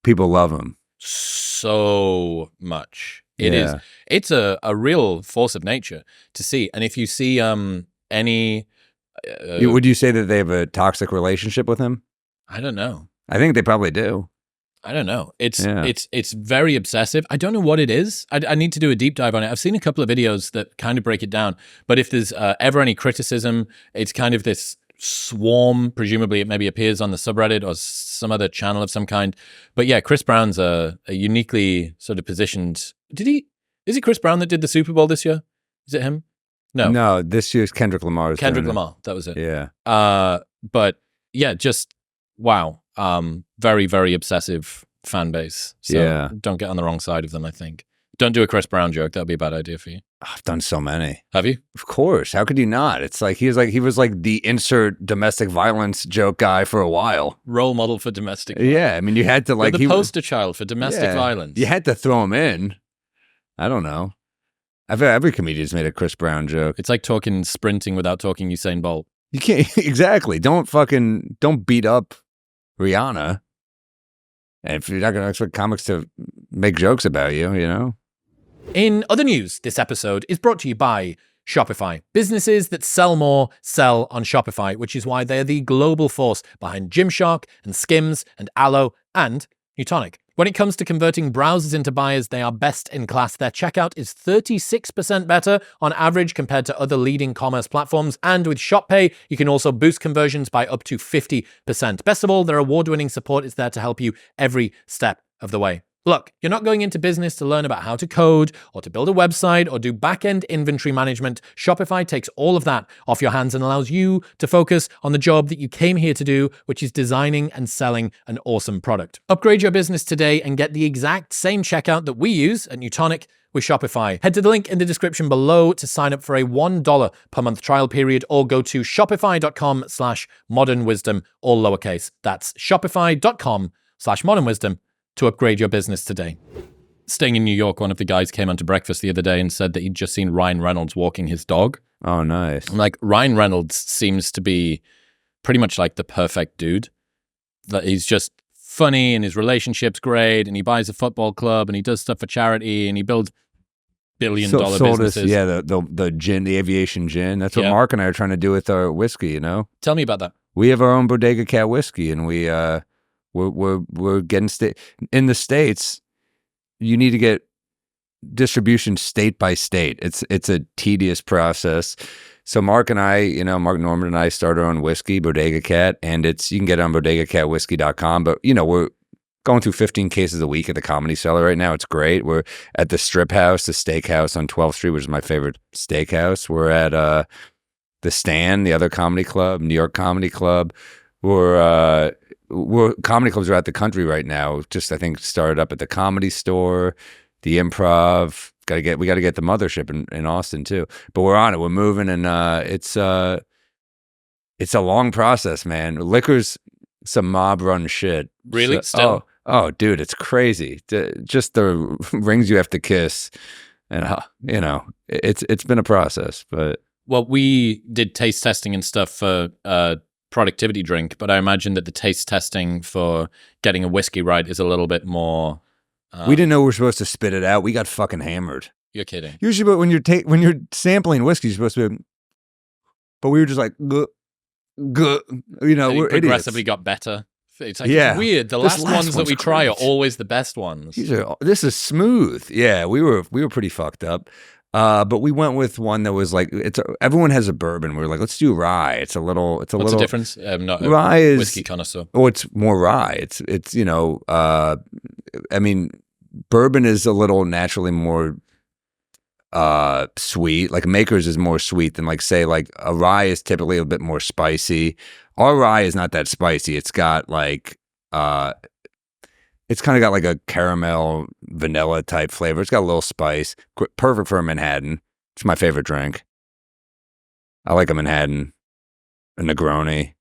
A: People love him
B: so much. It is. It's a real force of nature to see. And if you see any...
A: would you say that they have a toxic relationship with him?
B: I don't know.
A: I think they probably do.
B: I don't know. It's very obsessive. I don't know what it is. I need to do a deep dive on it. I've seen a couple of videos that kind of break it down. But if there's ever any criticism, it's kind of this swarm. Presumably it maybe appears on the subreddit or some other channel of some kind. But yeah, Chris Brown's a uniquely sort of positioned... Is it Chris Brown that did the Super Bowl this year? Is it him? No,
A: this year's Kendrick Lamar.
B: Kendrick Lamar, that was it.
A: Yeah.
B: But yeah, just wow. Very, very obsessive fan base. So don't get on the wrong side of them, I think. Don't do a Chris Brown joke. That'd be a bad idea for you.
A: I've done so many.
B: Have you?
A: Of course. How could you not? It's like he was like the insert domestic violence joke guy for a while.
B: Role model for domestic violence.
A: Yeah, I mean, you had to like
B: the poster child for domestic violence.
A: You had to throw him in. I don't know. Every comedian's made a Chris Brown joke.
B: It's like talking sprinting without talking Usain Bolt.
A: You can't exactly. Don't beat up Rihanna. And if you're not going to expect comics to make jokes about you, you know.
B: In other news, this episode is brought to you by Shopify. Businesses that sell more sell on Shopify, which is why they're the global force behind Gymshark and Skims and Aloe and Newtonic. When it comes to converting browsers into buyers, they are best in class. Their checkout is 36% better on average compared to other leading commerce platforms. And with ShopPay, you can also boost conversions by up to 50%. Best of all, their award-winning support is there to help you every step of the way. Look, you're not going into business to learn about how to code or to build a website or do back-end inventory management. Shopify takes all of that off your hands and allows you to focus on the job that you came here to do, which is designing and selling an awesome product. Upgrade your business today and get the exact same checkout that we use at Newtonic with Shopify. Head to the link in the description below to sign up for a $1 per month trial period or go to shopify.com/modernwisdom, all lowercase. That's shopify.com/modernwisdom. to upgrade your business today. Staying in New York, one of the guys came onto breakfast the other day and said that he'd just seen Ryan Reynolds walking his dog.
A: Oh, nice.
B: I'm like, Ryan Reynolds seems to be pretty much like the perfect dude. That he's just funny and his relationship's great and he buys a football club and he does stuff for charity and he builds billion-dollar businesses.
A: The gin, the aviation gin. That's what Mark and I are trying to do with our whiskey, you know?
B: Tell me about that.
A: We have our own Bodega Cat whiskey and we're getting in the States. You need to get distribution state by state. It's a tedious process. So Mark Norman and I start our own whiskey, Bodega Cat, and you can get it on bodegacatwhiskey.com. But we're going through 15 cases a week at the Comedy Cellar right now. It's great. We're at the Strip House, the steakhouse on 12th Street, which is my favorite steakhouse. We're at the Stand, the other comedy club, New York Comedy Club. We're comedy clubs are out the country right now. Just I think started up at the Comedy Store, the Improv. We got to get the Mothership in Austin too. But we're on it. We're moving, and it's a long process, man. Liquor's some mob run shit.
B: Really?
A: So,
B: Still?
A: Oh, dude, it's crazy. Just the rings you have to kiss, and it's been a process. But
B: well, we did taste testing and stuff for productivity drink, but I imagine that the taste testing for getting a whiskey right is a little bit more.
A: We didn't know we were supposed to spit it out. We got fucking hammered.
B: You're kidding.
A: Usually, but when you're sampling whiskey, you're supposed to be. But we were just like, we're
B: progressively
A: idiots.
B: Got better. It's like it's weird. The last ones that we try are always the best ones.
A: This is smooth. Yeah, we were pretty fucked up. But we went with one that was like everyone has a bourbon. We were like, let's do rye. What's the difference? I'm not
B: rye is whiskey connoisseur.
A: Oh, it's more rye. It's I mean, bourbon is a little naturally more sweet. Like Maker's is more sweet than say a rye is typically a bit more spicy. Our rye is not that spicy. It's got It's kind of got like a caramel vanilla type flavor. It's got a little spice. Perfect for a Manhattan. It's my favorite drink. I like a Manhattan, a Negroni,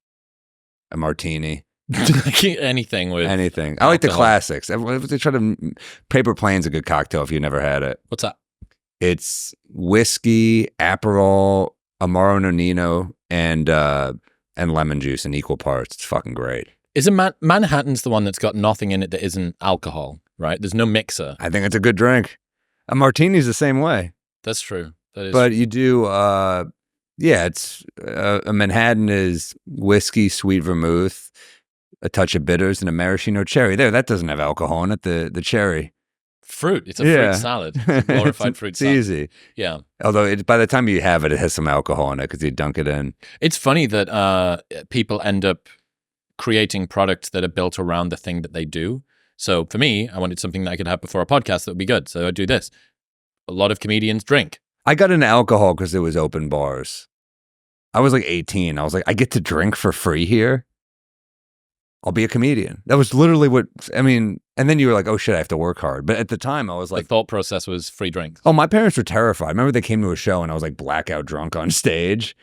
A: a martini.
B: Anything with
A: anything. I like the
B: alcohol.
A: classics. They try to Paper Plane's a good cocktail if you never had it.
B: What's that?
A: It's whiskey, Aperol, Amaro Nonino, and lemon juice in equal parts. It's fucking great.
B: Isn't Manhattan's the one that's got nothing in it that isn't alcohol, right? There's no mixer.
A: I think it's a good drink. A martini's the same way.
B: That's true. That is.
A: But you do, it's a Manhattan is whiskey, sweet vermouth, a touch of bitters, and a maraschino cherry. That doesn't have alcohol in it. The cherry.
B: Fruit. It's a fruit salad. It's a glorified fruit salad.
A: It's easy.
B: Yeah.
A: Although by the time you have it, it has some alcohol in it because you dunk it in.
B: It's funny that people end up creating products that are built around the thing that they do. So for me, I wanted something that I could have before a podcast that would be good. So I do this. A lot of comedians drink.
A: I got into alcohol because it was open bars. I was like 18. I was like, I get to drink for free here. I'll be a comedian. That was literally and then you were like, oh shit, I have to work hard. But at the time I was like,
B: the thought process was free drinks.
A: Oh, my parents were terrified. I remember they came to a show and I was like blackout drunk on stage.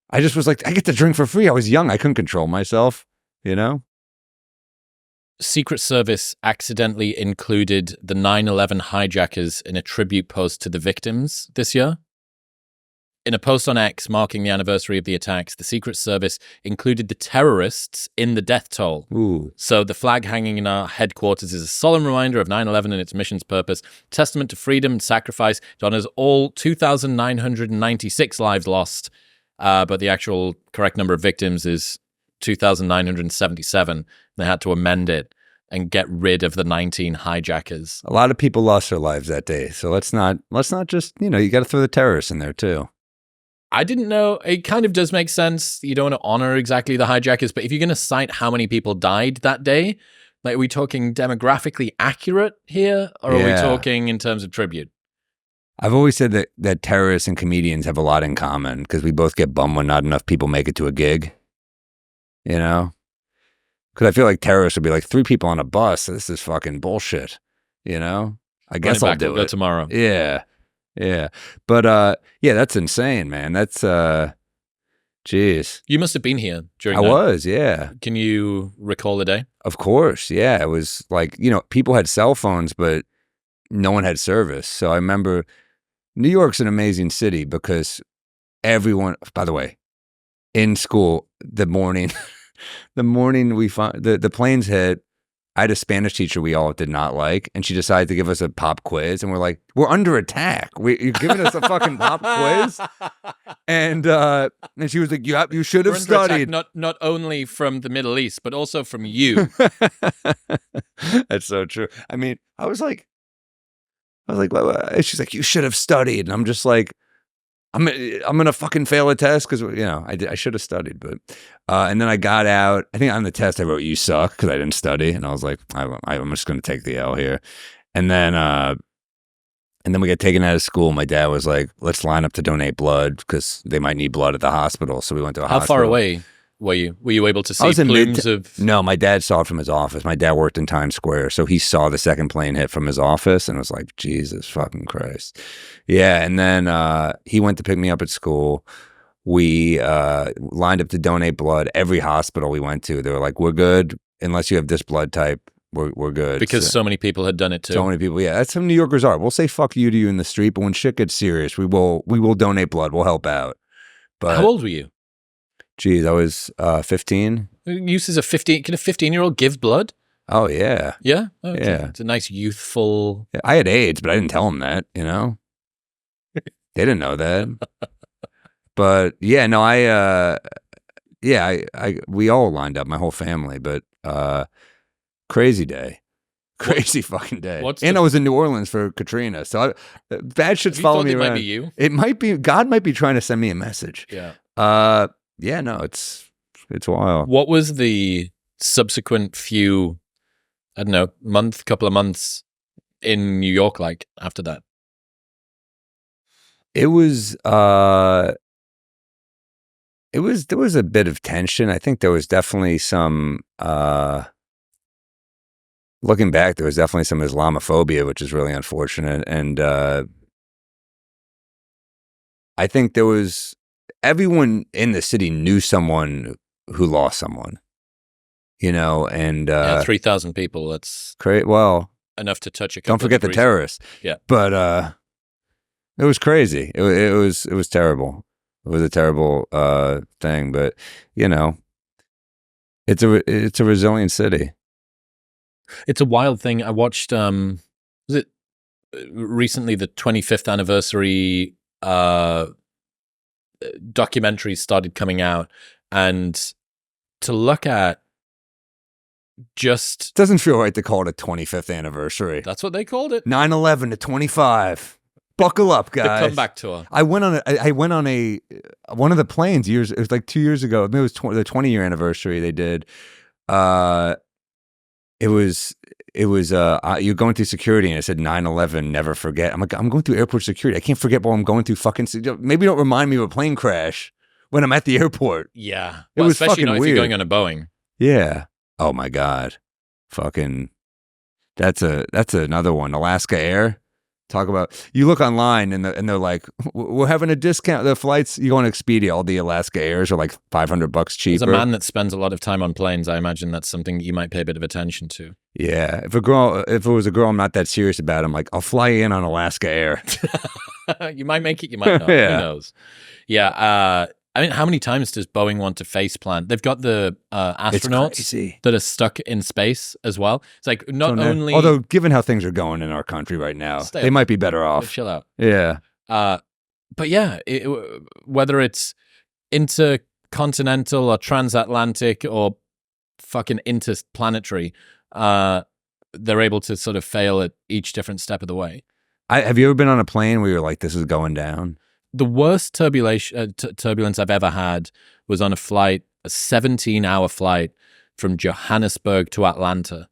A: I just was like, I get to drink for free. I was young. I couldn't control myself, you know?
B: Secret Service accidentally included the 9/11 hijackers in a tribute post to the victims this year. In a post on X marking the anniversary of the attacks, the Secret Service included the terrorists in the death toll.
A: Ooh.
B: So the flag hanging in our headquarters is a solemn reminder of 9/11 and its mission's purpose, testament to freedom and sacrifice. It honors all 2,996 lives lost, but the actual correct number of victims is 2,977. They had to amend it and get rid of the 19 hijackers.
A: A lot of people lost their lives that day. So let's not just, you got to throw the terrorists in there too.
B: I didn't know. It kind of does make sense. You don't want to honor exactly the hijackers, but if you're going to cite how many people died that day, like, are we talking demographically accurate here, or are we talking in terms of tribute?
A: I've always said that terrorists and comedians have a lot in common because we both get bummed when not enough people make it to a gig, Because I feel like terrorists would be like 3 people on a bus. This is fucking bullshit, I guess I'll do it.
B: Go tomorrow.
A: Yeah. Yeah. But, that's insane, man. That's, geez.
B: You must have been here during
A: I
B: that.
A: was, yeah.
B: Can you recall the day?
A: Of course, yeah. It was like, people had cell phones, but no one had service. So I remember New York's an amazing city because everyone, by the way, in school, the morning we found the planes hit, I had a Spanish teacher we all did not like, and she decided to give us a pop quiz, and we're like, we're under attack. You're giving us a fucking pop quiz? And she was like, you should have studied.
B: Not only from the Middle East, but also from you.
A: That's so true. I mean, I was like, she's like, you should have studied. And I'm just like, I'm gonna fucking fail a test because I should have studied, but and then I got out. I think on the test I wrote "you suck" because I didn't study, and I was like, I'm just gonna take the L here. And then we got taken out of school. My dad was like, let's line up to donate blood because they might need blood at the hospital. So we went to a hospital.
B: How far away were you? Were you able to see plumes of?
A: No, my dad saw it from his office. My dad worked in Times Square, so he saw the second plane hit from his office and was like, Jesus fucking Christ. Yeah, and then he went to pick me up at school. We lined up to donate blood. Every hospital we went to, they were like, we're good unless you have this blood type. We're good.
B: Because so many people had done it too.
A: So many people, yeah. That's how New Yorkers are. We'll say fuck you to you in the street, but when shit gets serious, we will donate blood. We'll help out. But
B: how old were you?
A: Geez, I was 15.
B: Can a 15-year-old give blood?
A: Oh, yeah.
B: Yeah? Oh,
A: yeah.
B: It's a nice youthful...
A: Yeah, I had AIDS, but I didn't tell them that, They didn't know that. But, yeah, no, we all lined up, my whole family, but crazy day. Crazy fucking day. I was in New Orleans for Katrina, so bad shit's following me around. It
B: might be you?
A: It might be. God might be trying to send me a message.
B: Yeah.
A: Yeah, no, it's wild.
B: What was the subsequent few, I don't know, couple of months in New York like after that?
A: It was there was a bit of tension. I think there was definitely some looking back, there was definitely some Islamophobia, which is really unfortunate. And I think everyone in the city knew someone who lost someone, and
B: 3,000 people. That's
A: great. Well,
B: enough to touch a couple.
A: Don't forget the terrorists.
B: Yeah.
A: But it was crazy. It was terrible. It was a terrible thing, but it's a resilient city.
B: It's a wild thing. I watched was it recently the 25th anniversary documentaries started coming out, and to look at just
A: doesn't feel right to call it a 25th anniversary.
B: That's what they called it.
A: 9/11 to 25. Buckle up, guys.
B: The comeback tour.
A: I went on one of the planes it was like 2 years ago. Maybe it was the 20-year anniversary they did. It was you're going through security and it said 9/11, never forget. I'm like, I'm going through airport security. I can't forget while I'm going through fucking. Maybe don't remind me of a plane crash when I'm at the airport.
B: Yeah,
A: It was
B: especially
A: fucking
B: not if
A: weird.
B: you're going on a Boeing.
A: Yeah. Oh my God. Fucking. That's another one. Alaska Air. Talk about, you look online and they're like, we're having a discount. The flights, you go on Expedia, all the Alaska Airs are like $500 cheaper.
B: As a man that spends a lot of time on planes, I imagine that's something you might pay a bit of attention to.
A: Yeah. If it was a girl I'm not that serious about, I'm like, I'll fly you in on Alaska Air.
B: You might make it, you might not.
A: Yeah.
B: Who knows? Yeah. I mean, how many times does Boeing want to face plant? They've got the astronauts that are stuck in space as well. It's like only.
A: Although, given how things are going in our country right now, they might be better off.
B: Chill out.
A: Yeah.
B: But yeah, whether it's intercontinental or transatlantic or fucking interplanetary, they're able to sort of fail at each different step of the way.
A: Have you ever been on a plane where you're like, this is going down?
B: The worst turbulence I've ever had was on a 17-hour flight from Johannesburg to Atlanta.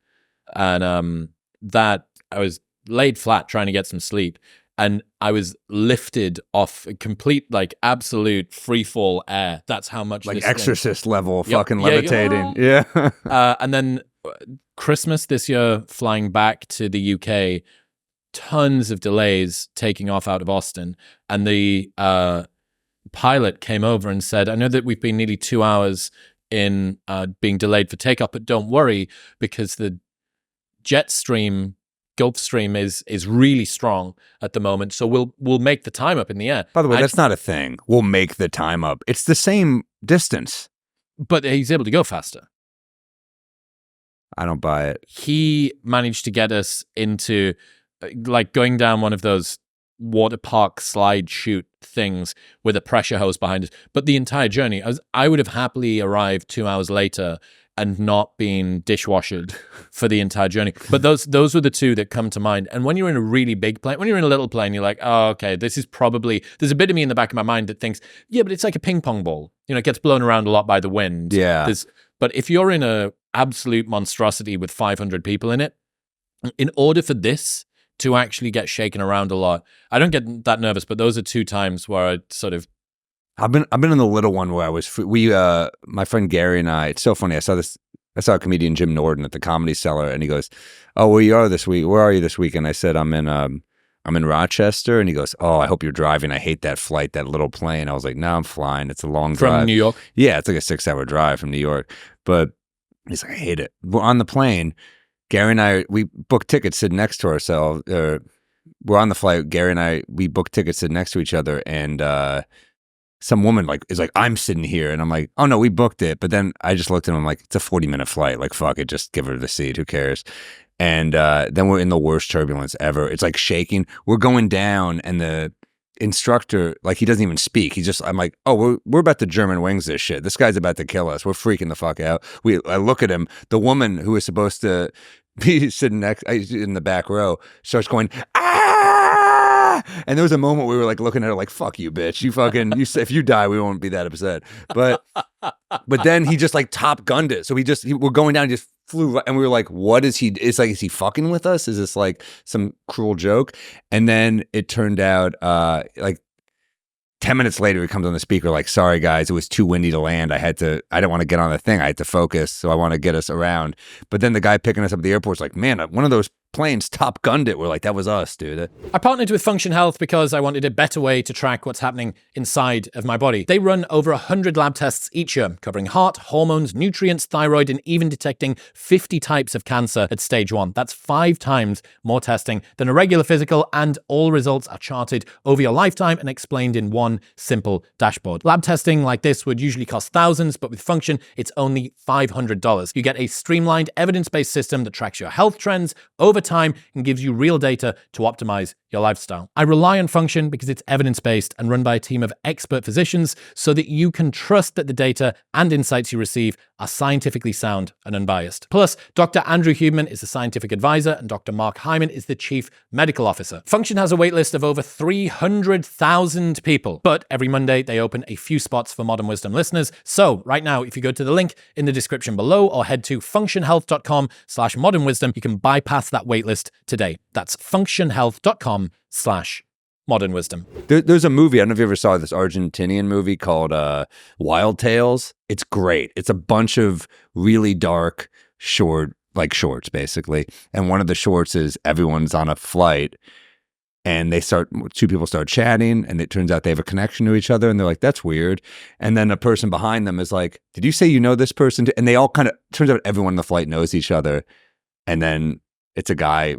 B: And that I was laid flat trying to get some sleep. And I was lifted off complete, like, absolute free fall air. That's how much
A: like
B: this
A: Exorcist level,
B: Yep.
A: fucking levitating. Yeah.
B: And then Christmas this year, flying back to the UK, tons of delays taking off out of Austin. And the pilot came over and said, I know that we've been nearly 2 hours in being delayed for takeoff, but don't worry, because the jet stream, Gulf Stream is really strong at the moment. So we'll make the time up in the air.
A: By the way, that's not a thing. We'll make the time up. It's the same distance.
B: But he's able to go faster.
A: I don't buy it.
B: He managed to get us into like going down one of those water park slide chute things with a pressure hose behind us. But the entire journey, I would have happily arrived 2 hours later and not been dishwashered for the entire journey. But those were the two that come to mind. And when you're in a really big plane, when you're in a little plane, you're like, oh, okay, this is probably, there's a bit of me in the back of my mind that thinks, yeah, but it's like a ping pong ball. It gets blown around a lot by the wind.
A: Yeah.
B: But if you're in a absolute monstrosity with 500 people in it, in order for this to actually get shaken around a lot, I don't get that nervous, but those are two times where I sort of,
A: I've been in the little one where my friend Gary and I, it's so funny. I saw comedian Jim Norton at the Comedy Cellar, and he goes, oh, where are you this week? And I said, I'm in Rochester. And he goes, oh, I hope you're driving. I hate that flight, that little plane. I was like, no, I'm flying. It's a long drive.
B: From New York?
A: Yeah, it's like a 6-hour drive from New York. But he's like, I hate it. We're on the plane. Gary and I, we booked tickets sitting next to ourselves. We're on the flight. Gary and I, we booked tickets sitting next to each other. And some woman is like, I'm sitting here. And I'm like, oh, no, we booked it. But then I just looked at him, I'm like, it's a 40-minute flight. Like, fuck it, just give her the seat. Who cares? And then we're in the worst turbulence ever. It's like shaking. We're going down, and the instructor, like, he doesn't even speak. I'm like, oh, we're about to German wings this shit. This guy's about to kill us. We're freaking the fuck out. I look at him. The woman who was supposed to be sitting next in the back row starts going, ah! And there was a moment we were like looking at her like, fuck you, bitch. If you die, we won't be that upset. But then he just like Top Gunned it. So we're going down, he just flew, and we were like, what is he? It's like, is he fucking with us? Is this like some cruel joke? And then it turned out like 10 minutes later, he comes on the speaker like, sorry, guys, it was too windy to land. I didn't want to get on the thing. I had to focus, so I want to get us around. But then the guy picking us up at the airport's like, man, one of those planes Top Gunned it. We're like, that was us, dude.
B: I partnered with Function Health because I wanted a better way to track what's happening inside of my body. They run over 100 lab tests each year, covering heart, hormones, nutrients, thyroid, and even detecting 50 types of cancer at stage 1. That's 5 times more testing than a regular physical, and all results are charted over your lifetime and explained in one simple dashboard. Lab testing like this would usually cost thousands, but with Function, it's only $500. You get a streamlined, evidence-based system that tracks your health trends over time and gives you real data to optimize your lifestyle. I rely on Function because it's evidence-based and run by a team of expert physicians so that you can trust that the data and insights you receive are scientifically sound and unbiased. Plus, Dr. Andrew Huberman is the scientific advisor and Dr. Mark Hyman is the chief medical officer. Function has a waitlist of over 300,000 people, but every Monday they open a few spots for Modern Wisdom listeners. So right now, if you go to the link in the description below or head to functionhealth.com/modernwisdom, you can bypass that waitlist today. That's functionhealth.com/modernwisdom.
A: There's a movie, I don't know if you ever saw this Argentinian movie called Wild Tales. It's great. It's a bunch of really dark shorts, basically. And one of the shorts is everyone's on a flight and two people start chatting and it turns out they have a connection to each other and they're like, that's weird. And then a person behind them is like, did you say you know this person? And they all turns out everyone on the flight knows each other. And then it's a guy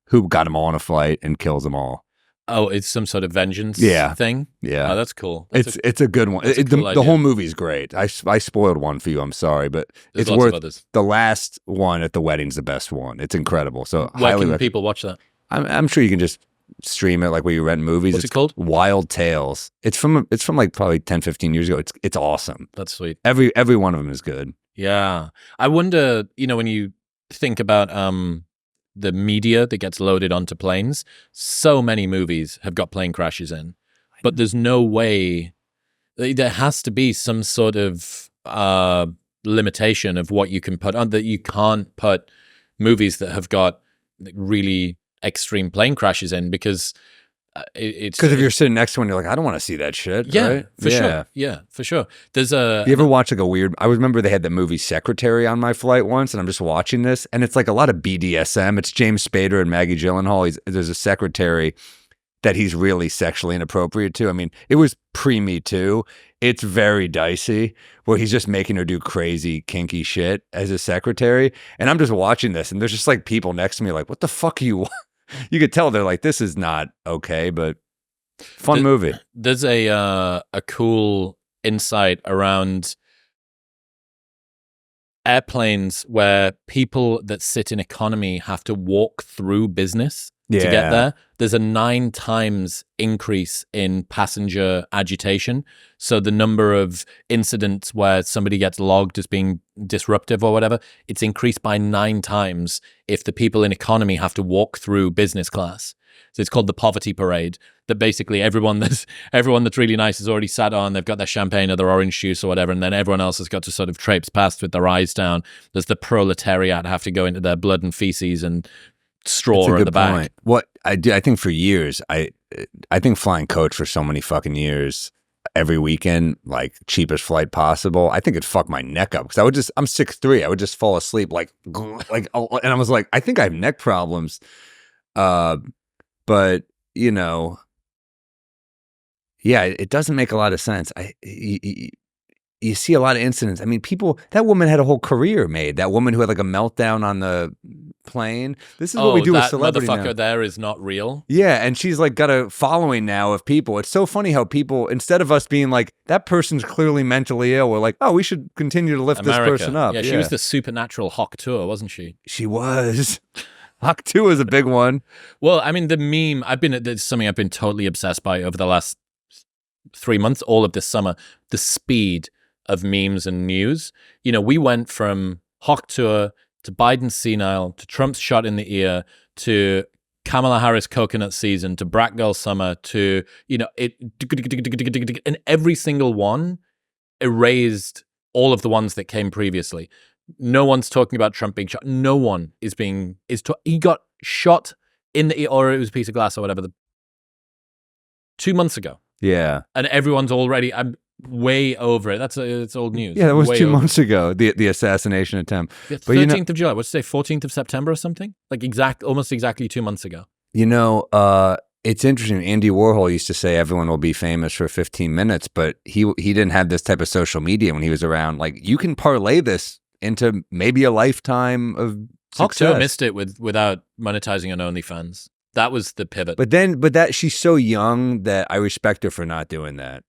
A: who got them all on a flight and kills them all.
B: Oh, it's some sort of vengeance thing?
A: Yeah.
B: Oh, that's cool.
A: It's a good one. The whole movie's great. I spoiled one for you. I'm sorry, but
B: There's
A: it's
B: lots of
A: worth
B: others.
A: The last one at the wedding's the best one. It's incredible. So
B: Where can people watch that?
A: I'm sure you can just stream it like where you rent movies.
B: What's it called?
A: Wild Tales. It's from like probably 10, 15 years ago. It's awesome.
B: That's sweet.
A: Every one of them is good.
B: Yeah. I wonder, when you think about the media that gets loaded onto planes, so many movies have got plane crashes in, but there's no way, there has to be some sort of limitation of what you can put on, that you can't put movies that have got really extreme plane crashes in because it's
A: because if you're sitting next to one, you're like, I don't want to see that shit.
B: Yeah,
A: right?
B: for sure. Yeah, for sure. There's a.
A: You ever watch like a weird? I remember they had the movie Secretary on my flight once, and I'm just watching this, and it's like a lot of BDSM. It's James Spader and Maggie Gyllenhaal. There's a secretary that he's really sexually inappropriate to. I mean, it was pre-Me Too. It's very dicey, where he's just making her do crazy, kinky shit as a secretary, and I'm just watching this, and there's just like people next to me, like, what the fuck are you? You could tell they're like, this is not okay, but fun movie.
B: There's a cool insight around airplanes where people that sit in economy have to walk through business to get there. There's a 9 times increase in passenger agitation. So the number of incidents where somebody gets logged as being disruptive or whatever, it's increased by 9 times if the people in economy have to walk through business class. So it's called the poverty parade, that basically everyone that's really nice has already sat on, they've got their champagne or their orange juice or whatever, and then everyone else has got to sort of traipse past with their eyes down. There's the proletariat have to go into their blood and feces and straw at the back.
A: Point. What I think for years, I think flying coach for so many fucking years, every weekend, like cheapest flight possible. I think it fucked my neck up because I'm 6'3". I would just fall asleep and I was like, I think I have neck problems. But yeah, it doesn't make a lot of sense. You see a lot of incidents. I mean, that woman had a whole career made. That woman who had like a meltdown on the plane. This is what we do with celebrity now.
B: That motherfucker there is not real.
A: Yeah, and she's like got a following now of people. It's so funny how people, instead of us being like, that person's clearly mentally ill, we're like, oh, we should continue to lift this person up.
B: Yeah, she was the supernatural Hawk Tuah, wasn't she?
A: She was. Hawk Tuah is a big one.
B: Well, I mean, the meme, it's something I've been totally obsessed by over the last 3 months, all of this summer, the speed of memes and news. We went from Hawk Tuah to Biden senile to Trump's shot in the ear to Kamala Harris coconut season to Brat Girl summer to, and every single one erased all of the ones that came previously. No one's talking about Trump being shot. No one he got shot in the ear, or it was a piece of glass or whatever, 2 months ago.
A: Yeah.
B: And everyone's already, I'm way over it. It's old news.
A: Yeah, that was
B: Way
A: 2
B: over
A: months ago, the assassination attempt.
B: it.
A: But
B: 13th of July, what's today, 14th of September or something? Like almost exactly 2 months ago.
A: It's interesting. Andy Warhol used to say everyone will be famous for 15 minutes, but he didn't have this type of social media when he was around. Like, you can parlay this into maybe a lifetime of success.
B: Tuah missed it without monetizing on OnlyFans. That was the pivot.
A: But she's so young that I respect her for not doing that.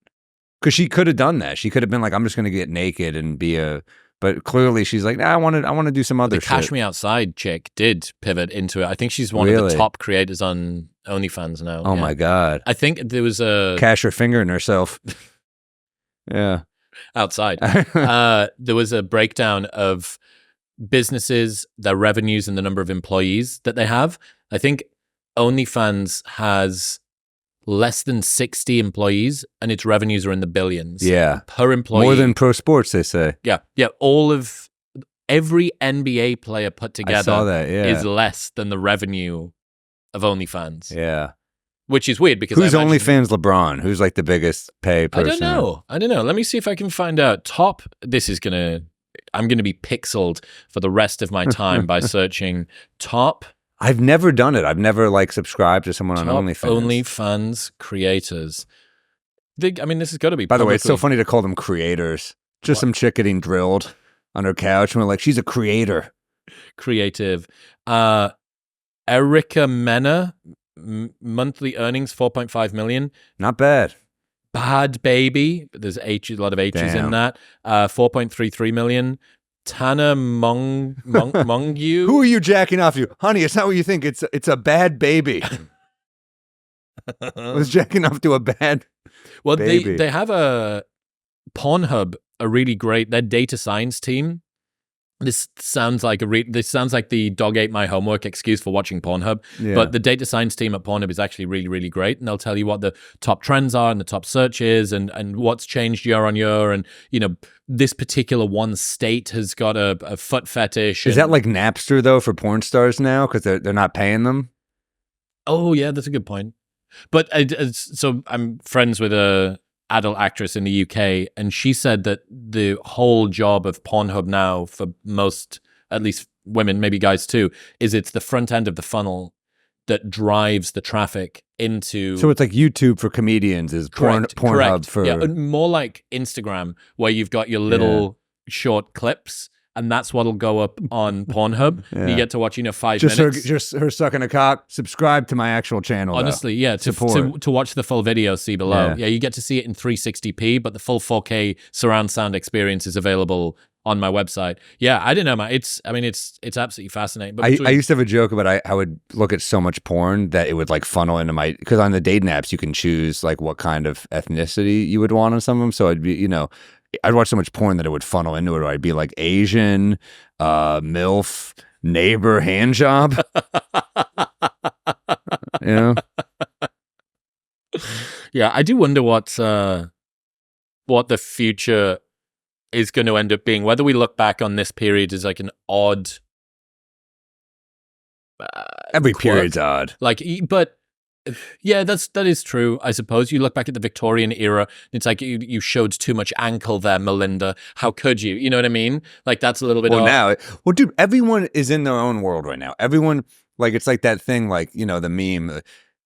A: Because she could have done that. She could have been like, I'm just going to get naked and be but clearly she's like, nah, I want to do some other shit.
B: The Cash Me Outside chick did pivot into it. I think she's one of the top creators on OnlyFans now.
A: Oh my God.
B: I think there was a...
A: Cash her finger in herself. Yeah.
B: Outside. There was a breakdown of businesses, their revenues, and the number of employees that they have. I think OnlyFans has less than 60 employees, and its revenues are in the billions.
A: Yeah.
B: Per employee.
A: More than pro sports, they say.
B: Yeah. Yeah. Every NBA player put together
A: I saw that, yeah.
B: is less than the revenue of OnlyFans.
A: Yeah.
B: Which is weird because
A: who's OnlyFans LeBron? Who's like the biggest pay person?
B: I don't know. Let me see if I can find out. I'm gonna be pixeled for the rest of my time by searching top.
A: I've never done it. I've never subscribed to someone on OnlyFans.
B: OnlyFans creators. This has got to be.
A: By the way, it's so funny to call them creators. Just some chick getting drilled on her couch, and we're like, she's a creator.
B: Creative. Erica Mena, monthly earnings 4.5 million.
A: Not bad.
B: Bad Baby. There's a lot of H's in that. 4.33 million. Tana Mongeau.
A: Who are you jacking off to? Honey, it's not what you think. It's a bad baby. I was jacking off to a bad baby.
B: They have a Pornhub, a really great, their data science team. This sounds like the dog ate my homework excuse for watching Pornhub. Yeah. But the data science team at Pornhub is actually really, really great. And they'll tell you what the top trends are and the top searches and what's changed year on year. And, this particular one state has got a foot fetish.
A: Is that like Napster, though, for porn stars now? Because they're not paying them?
B: Oh, yeah, that's a good point. But so I'm friends with a adult actress in the UK, and she said that the whole job of Pornhub now for most, at least women, maybe guys too, is it's the front end of the funnel that drives the traffic into.
A: So it's like YouTube for comedians is Pornhub for.
B: Yeah, more like Instagram, where you've got your little short clips. And that's what'll go up on Pornhub. Yeah. You get to watch, 5 minutes.
A: Just her sucking a cock. Subscribe to my actual channel.
B: Honestly, yeah. To watch the full video, see below. Yeah, you get to see it in 360p, but the full 4K surround sound experience is available on my website. Yeah, I don't know, man. It's absolutely fascinating. But
A: I used to have a joke about I would look at so much porn that it would funnel into my, because on the dating apps you can choose what kind of ethnicity you would want on some of them. So I'd be, I'd watch so much porn that it would funnel into it. Or I'd be like Asian, MILF, neighbor, hand job.
B: Yeah, I do wonder what the future is going to end up being. Whether we look back on this period as an odd.
A: Every period's odd.
B: But. Yeah, that is true. I suppose you look back at the Victorian era, it's like you showed too much ankle there, Melinda. How could you? You know what I mean? That's a little bit.
A: Dude, everyone is in their own world right now. Everyone, it's like that thing, the meme.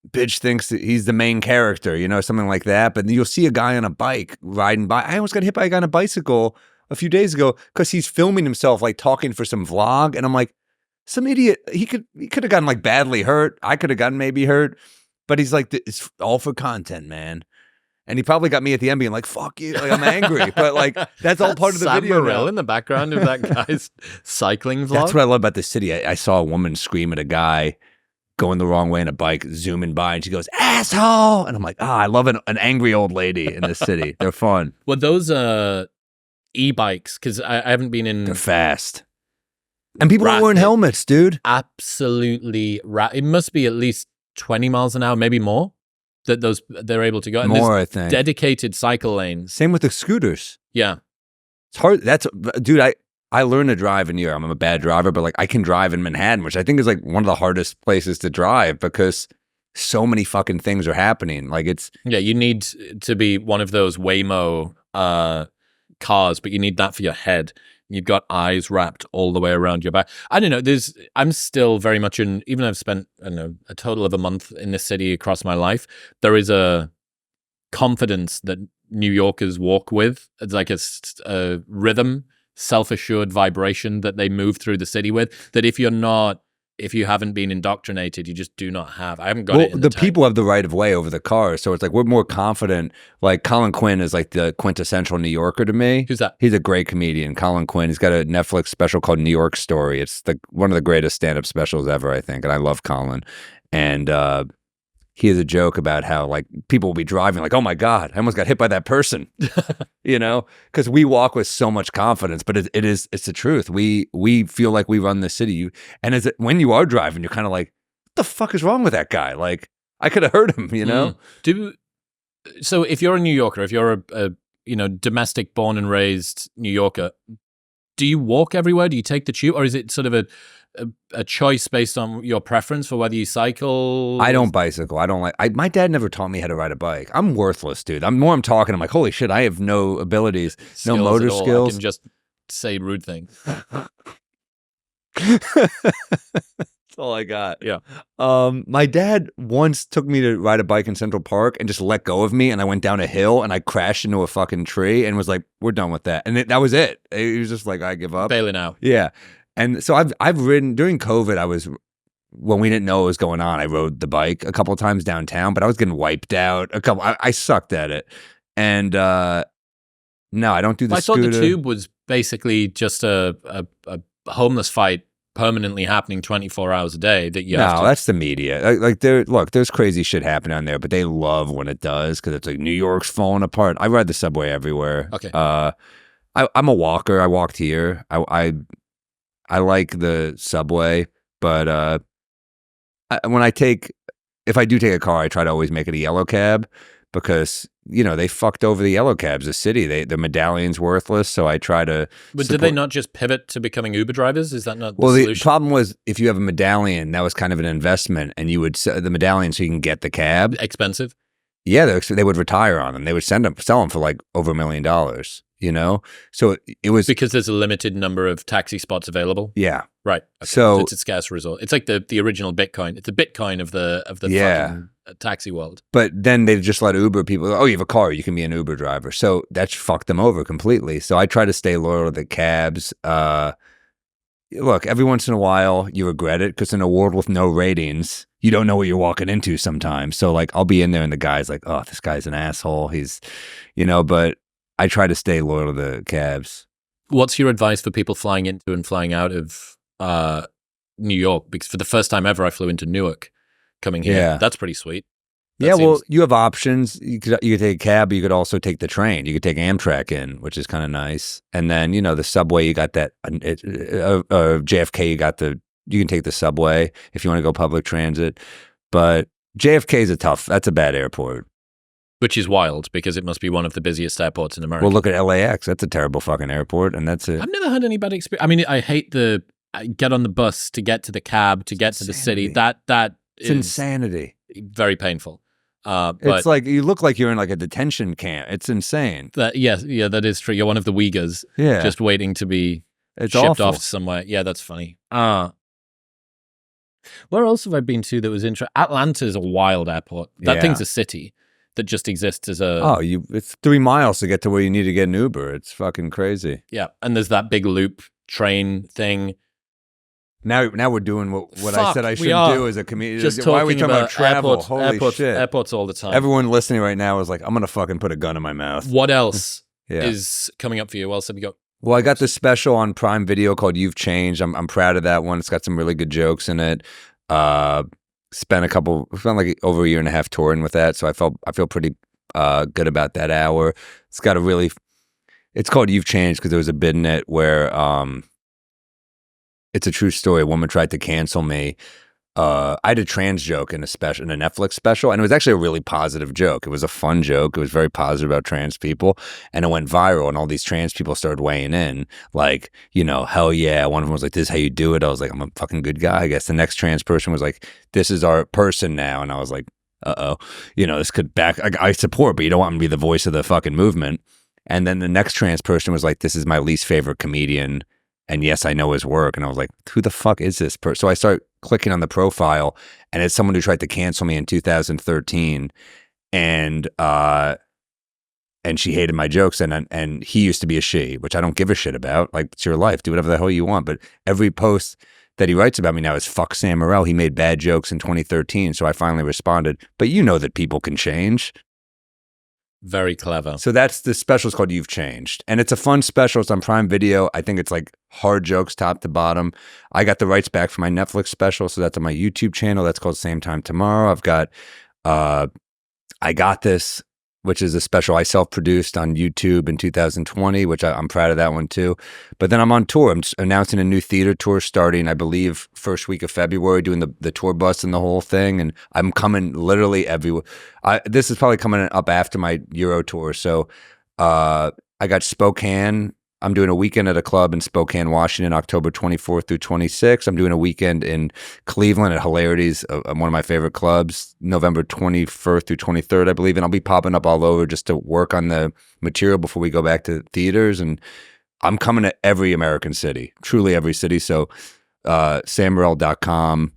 A: Bitch thinks that he's the main character, something like that. But you'll see a guy on a bike riding by. I almost got hit by a guy on a bicycle a few days ago because he's filming himself talking for some vlog, and I'm like, some idiot. He could have gotten badly hurt. I could have gotten maybe hurt. But he's like, it's all for content, man. And he probably got me at the end being like, fuck you. I'm angry. But that's all part of the video.
B: Morril in the background of that guy's cycling vlog.
A: That's what I love about the city. I saw a woman scream at a guy going the wrong way in a bike, zooming by, and she goes, asshole. And I'm like, I love an angry old lady in this city. They're fun.
B: Well, those e-bikes, because I haven't been in.
A: They're fast. And people aren't wearing helmets, dude.
B: Absolutely. It must be at least 20 miles an hour, maybe more, that they're able to go. And
A: more, I think.
B: Dedicated cycle lanes.
A: Same with the scooters.
B: Yeah.
A: It's hard. Dude, I learned to drive in New York. I'm a bad driver, but I can drive in Manhattan, which I think is one of the hardest places to drive because so many fucking things are happening. Like it's
B: you need to be one of those Waymo cars, but you need that for your head. You've got eyes wrapped all the way around your back. I don't know. I'm still very much in, even though I've spent, I don't know, a total of a month in this city across my life, there is a confidence that New Yorkers walk with. It's like a rhythm, self-assured vibration that they move through the city with, that if you haven't been indoctrinated, you just do not have. I haven't got it in the tank.
A: People have the right of way over the cars, so it's like we're more confident. Like Colin Quinn is like the quintessential New Yorker to me.
B: Who's that?
A: He's a great comedian, Colin Quinn. He's got a Netflix special called New York Story. It's one of the greatest stand-up specials ever, I think, and I love Colin. And he has a joke about how like people will be driving like, oh my God, I almost got hit by that person, you know, because we walk with so much confidence, but it's the truth. We feel like we run the city. And when you are driving, you're kind of like, what the fuck is wrong with that guy? Like I could have hurt him, you know?
B: So if you're a New Yorker, if you're a domestic born and raised New Yorker, do you walk everywhere? Do you take the tube, or is it sort of a choice based on your preference for whether you cycle?
A: I don't bicycle. I don't like. My dad never taught me how to ride a bike. I'm worthless, dude. I'm talking. I'm like, holy shit, I have no abilities, no motor skills.
B: I can just say rude things.
A: That's all I got.
B: Yeah.
A: My dad once took me to ride a bike in Central Park and just let go of me, and I went down a hill and I crashed into a fucking tree and was like, we're done with that. And that was it. He was just like, I give up.
B: Bailing out.
A: Yeah. And so I've ridden during COVID. When we didn't know what was going on, I rode the bike a couple of times downtown, but I was getting wiped out. I sucked at it. And no, I don't do the scooter.
B: I thought the tube was basically just a homeless fight permanently happening 24 hours a day that you have to...
A: that's the media. Like there's crazy shit happening on there, but they love when it does because it's like New York's falling apart. I ride the subway everywhere.
B: Okay.
A: I'm a walker. I walked here. I like the subway, but if I do take a car, I try to always make it a yellow cab because, they fucked over the yellow cabs, the city. The medallion's worthless, so I try to
B: But did they not just pivot to becoming Uber drivers? Is that not the
A: solution?
B: Well,
A: the problem was if you have a medallion, that was kind of an investment, and you would sell the medallion so you can get the cab.
B: Expensive?
A: Yeah, they would retire on them. They would sell them for like over $1 million, So it was...
B: Because there's a limited number of taxi spots available?
A: Yeah.
B: Right. Okay. So it's a scarce resource. It's like the original Bitcoin. It's the Bitcoin of the fucking taxi world.
A: But then they just let Uber people, oh, you have a car, you can be an Uber driver. So that's fucked them over completely. So I try to stay loyal to the cabs. Look, every once in a while you regret it because in a world with no ratings, you don't know what you're walking into sometimes. So like I'll be in there and the guy's like, oh, this guy's an asshole. He's, but I try to stay loyal to the cabs.
B: What's your advice for people flying into and flying out of New York? Because for the first time ever, I flew into Newark coming here. Yeah. That's pretty sweet.
A: Well, you have options. You could take a cab, but you could also take the train. You could take Amtrak in, which is kind of nice. And then, the subway, you got that, JFK, you can take the subway if you want to go public transit. But JFK is that's a bad airport.
B: Which is wild because it must be one of the busiest airports in America.
A: Well, look at LAX. That's a terrible fucking airport, and that's it.
B: I've never had any bad experience. I mean, I hate I get on the bus to get to the cab to get to the city. That
A: it's insanity.
B: Very painful. But
A: it's like you look like you're in like a detention camp. It's insane.
B: That that is true. You're one of the Uyghurs.
A: Yeah,
B: just waiting to be shipped off somewhere. Yeah, that's funny. Where else have I been to that was interesting? Atlanta is a wild airport. That thing's a city that just exists as a...
A: it's 3 miles to get to where you need to get an Uber. It's fucking crazy.
B: Yeah, and there's that big loop train thing.
A: Now we're doing what I said I shouldn't do as a comedian.
B: Just
A: Why are we talking about travel? Holy shit.
B: Airports all the time.
A: Everyone listening right now is like, I'm going to fucking put a gun in my mouth.
B: What else is coming up for you? What else have you got?
A: Well, I got this special on Prime Video called You've Changed. I'm proud of that one. It's got some really good jokes in it. Spent like over a year and a half touring with that, so I feel pretty good about that hour. It's called You've Changed because there was a bit in it where it's a true story. A woman tried to cancel me I had a trans joke in a Netflix special, and it was actually a really positive joke. It was a fun joke. It was very positive about trans people, and it went viral, and all these trans people started weighing in, like, hell yeah. One of them was like, this is how you do it. I was like, I'm a fucking good guy, I guess. The next trans person was like, this is our person now, and I was like, uh-oh, this could I support, but you don't want me to be the voice of the fucking movement. And then the next trans person was like, this is my least favorite comedian, and yes, I know his work. And I was like, who the fuck is this person? So I start clicking on the profile, and it's someone who tried to cancel me in 2013, and she hated my jokes, and he used to be a she, which I don't give a shit about. Like, it's your life, do whatever the hell you want. But every post that he writes about me now is fuck Sam Morril. He made bad jokes in 2013, so I finally responded. But you know that people can change.
B: Very clever.
A: So that's the special. It's called You've Changed. And it's a fun special. It's on Prime Video. I think it's like hard jokes top to bottom. I got the rights back for my Netflix special, so that's on my YouTube channel. That's called Same Time Tomorrow. I've got I Got This, which is a special I self-produced on YouTube in 2020, which I'm proud of that one too. But then I'm on tour. I'm announcing a new theater tour starting, I believe, first week of February, doing the tour bus and the whole thing. And I'm coming literally everywhere. This is probably coming up after my Euro tour. So I got Spokane. I'm doing a weekend at a club in Spokane, Washington, October 24th through 26th. I'm doing a weekend in Cleveland at Hilarities, one of my favorite clubs, November 21st through 23rd, I believe. And I'll be popping up all over just to work on the material before we go back to theaters. And I'm coming to every American city, truly every city. So sammorril.com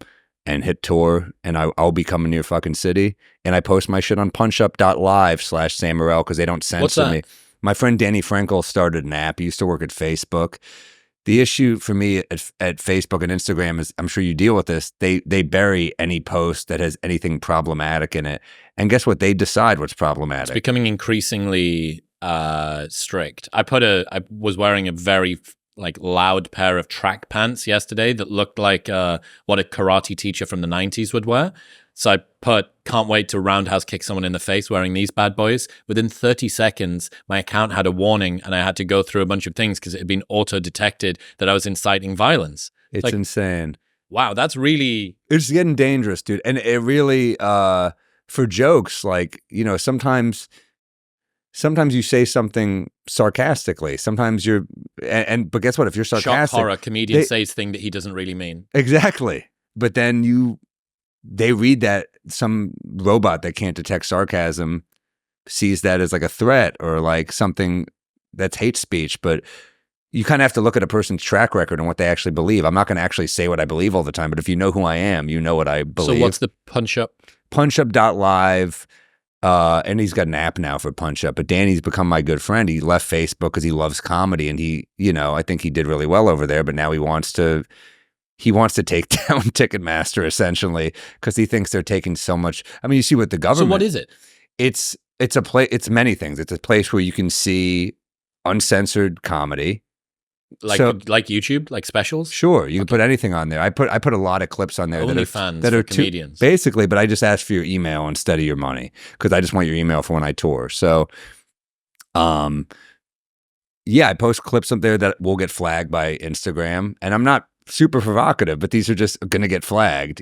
A: and hit tour, and I'll be coming to your fucking city. And I post my shit on punchup.live/Sam Morril because they don't censor me. My friend Danny Frankel started an app. He used to work at Facebook. The issue for me at Facebook and Instagram is, I'm sure you deal with this, they bury any post that has anything problematic in it. And guess what? They decide what's problematic.
B: It's becoming increasingly strict. I was wearing a very loud pair of track pants yesterday that looked like what a karate teacher from the 90s would wear. So I put, can't wait to roundhouse kick someone in the face wearing these bad boys. Within 30 seconds, my account had a warning, and I had to go through a bunch of things because it had been auto-detected that I was inciting violence.
A: It's insane.
B: Wow, that's really...
A: It's getting dangerous, dude. And it really, for jokes, sometimes you say something sarcastically. Sometimes you're... But guess what? If you're sarcastic...
B: Shock horror, comedian says thing that he doesn't really mean.
A: Exactly. But then they read that some robot that can't detect sarcasm sees that as like a threat or like something that's hate speech. But you kind of have to look at a person's track record and what they actually believe. I'm not going to actually say what I believe all the time, but if you know who I am, you know what I believe.
B: So what's the Punch Up?
A: Punchup.live. And he's got an app now for Punch Up. But Danny's become my good friend. He left Facebook because he loves comedy, and he, I think he did really well over there. But now he wants to take down Ticketmaster essentially because he thinks they're taking so much. I mean, you see what the government.
B: So what is it?
A: It's a place. It's many things. It's a place where you can see uncensored comedy,
B: like YouTube, like specials.
A: Sure, you can put anything on there. I put a lot of clips on there
B: OnlyFans
A: that are
B: comedians,
A: basically. But I just ask for your email instead of your money because I just want your email for when I tour. So, yeah, I post clips up there that will get flagged by Instagram, and I'm not super provocative, but these are just going to get flagged,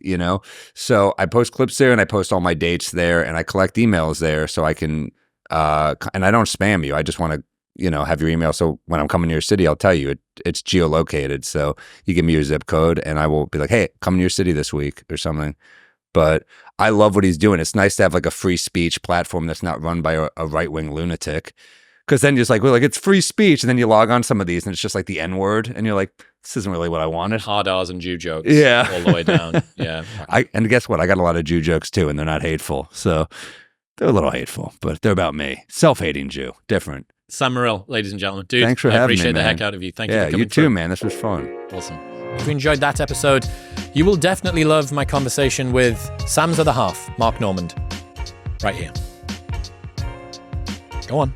A: So I post clips there, and I post all my dates there, and I collect emails there so I can, and I don't spam you. I just want to, have your email. So when I'm coming to your city, I'll tell you it's geolocated. So you give me your zip code and I will be like, hey, come to your city this week or something. But I love what he's doing. It's nice to have like a free speech platform that's not run by a right-wing lunatic. Because then you're just like, it's free speech. And then you log on some of these and it's just like the N-word. And you're like, this isn't really what I wanted.
B: Hard R's and Jew jokes.
A: Yeah.
B: All the way down. Yeah.
A: And guess what? I got a lot of Jew jokes too, and they're not hateful. So they're a little hateful, but they're about me. Self-hating Jew. Different.
B: Sam Morril, ladies and gentlemen. Dude,
A: thanks for having me,
B: appreciate the
A: man.
B: heck out of you. Thank you for coming
A: you too,
B: through.
A: man. This was fun.
B: Awesome. If you enjoyed that episode, you will definitely love my conversation with Sam's other half, Mark Normand. Right here. Go on.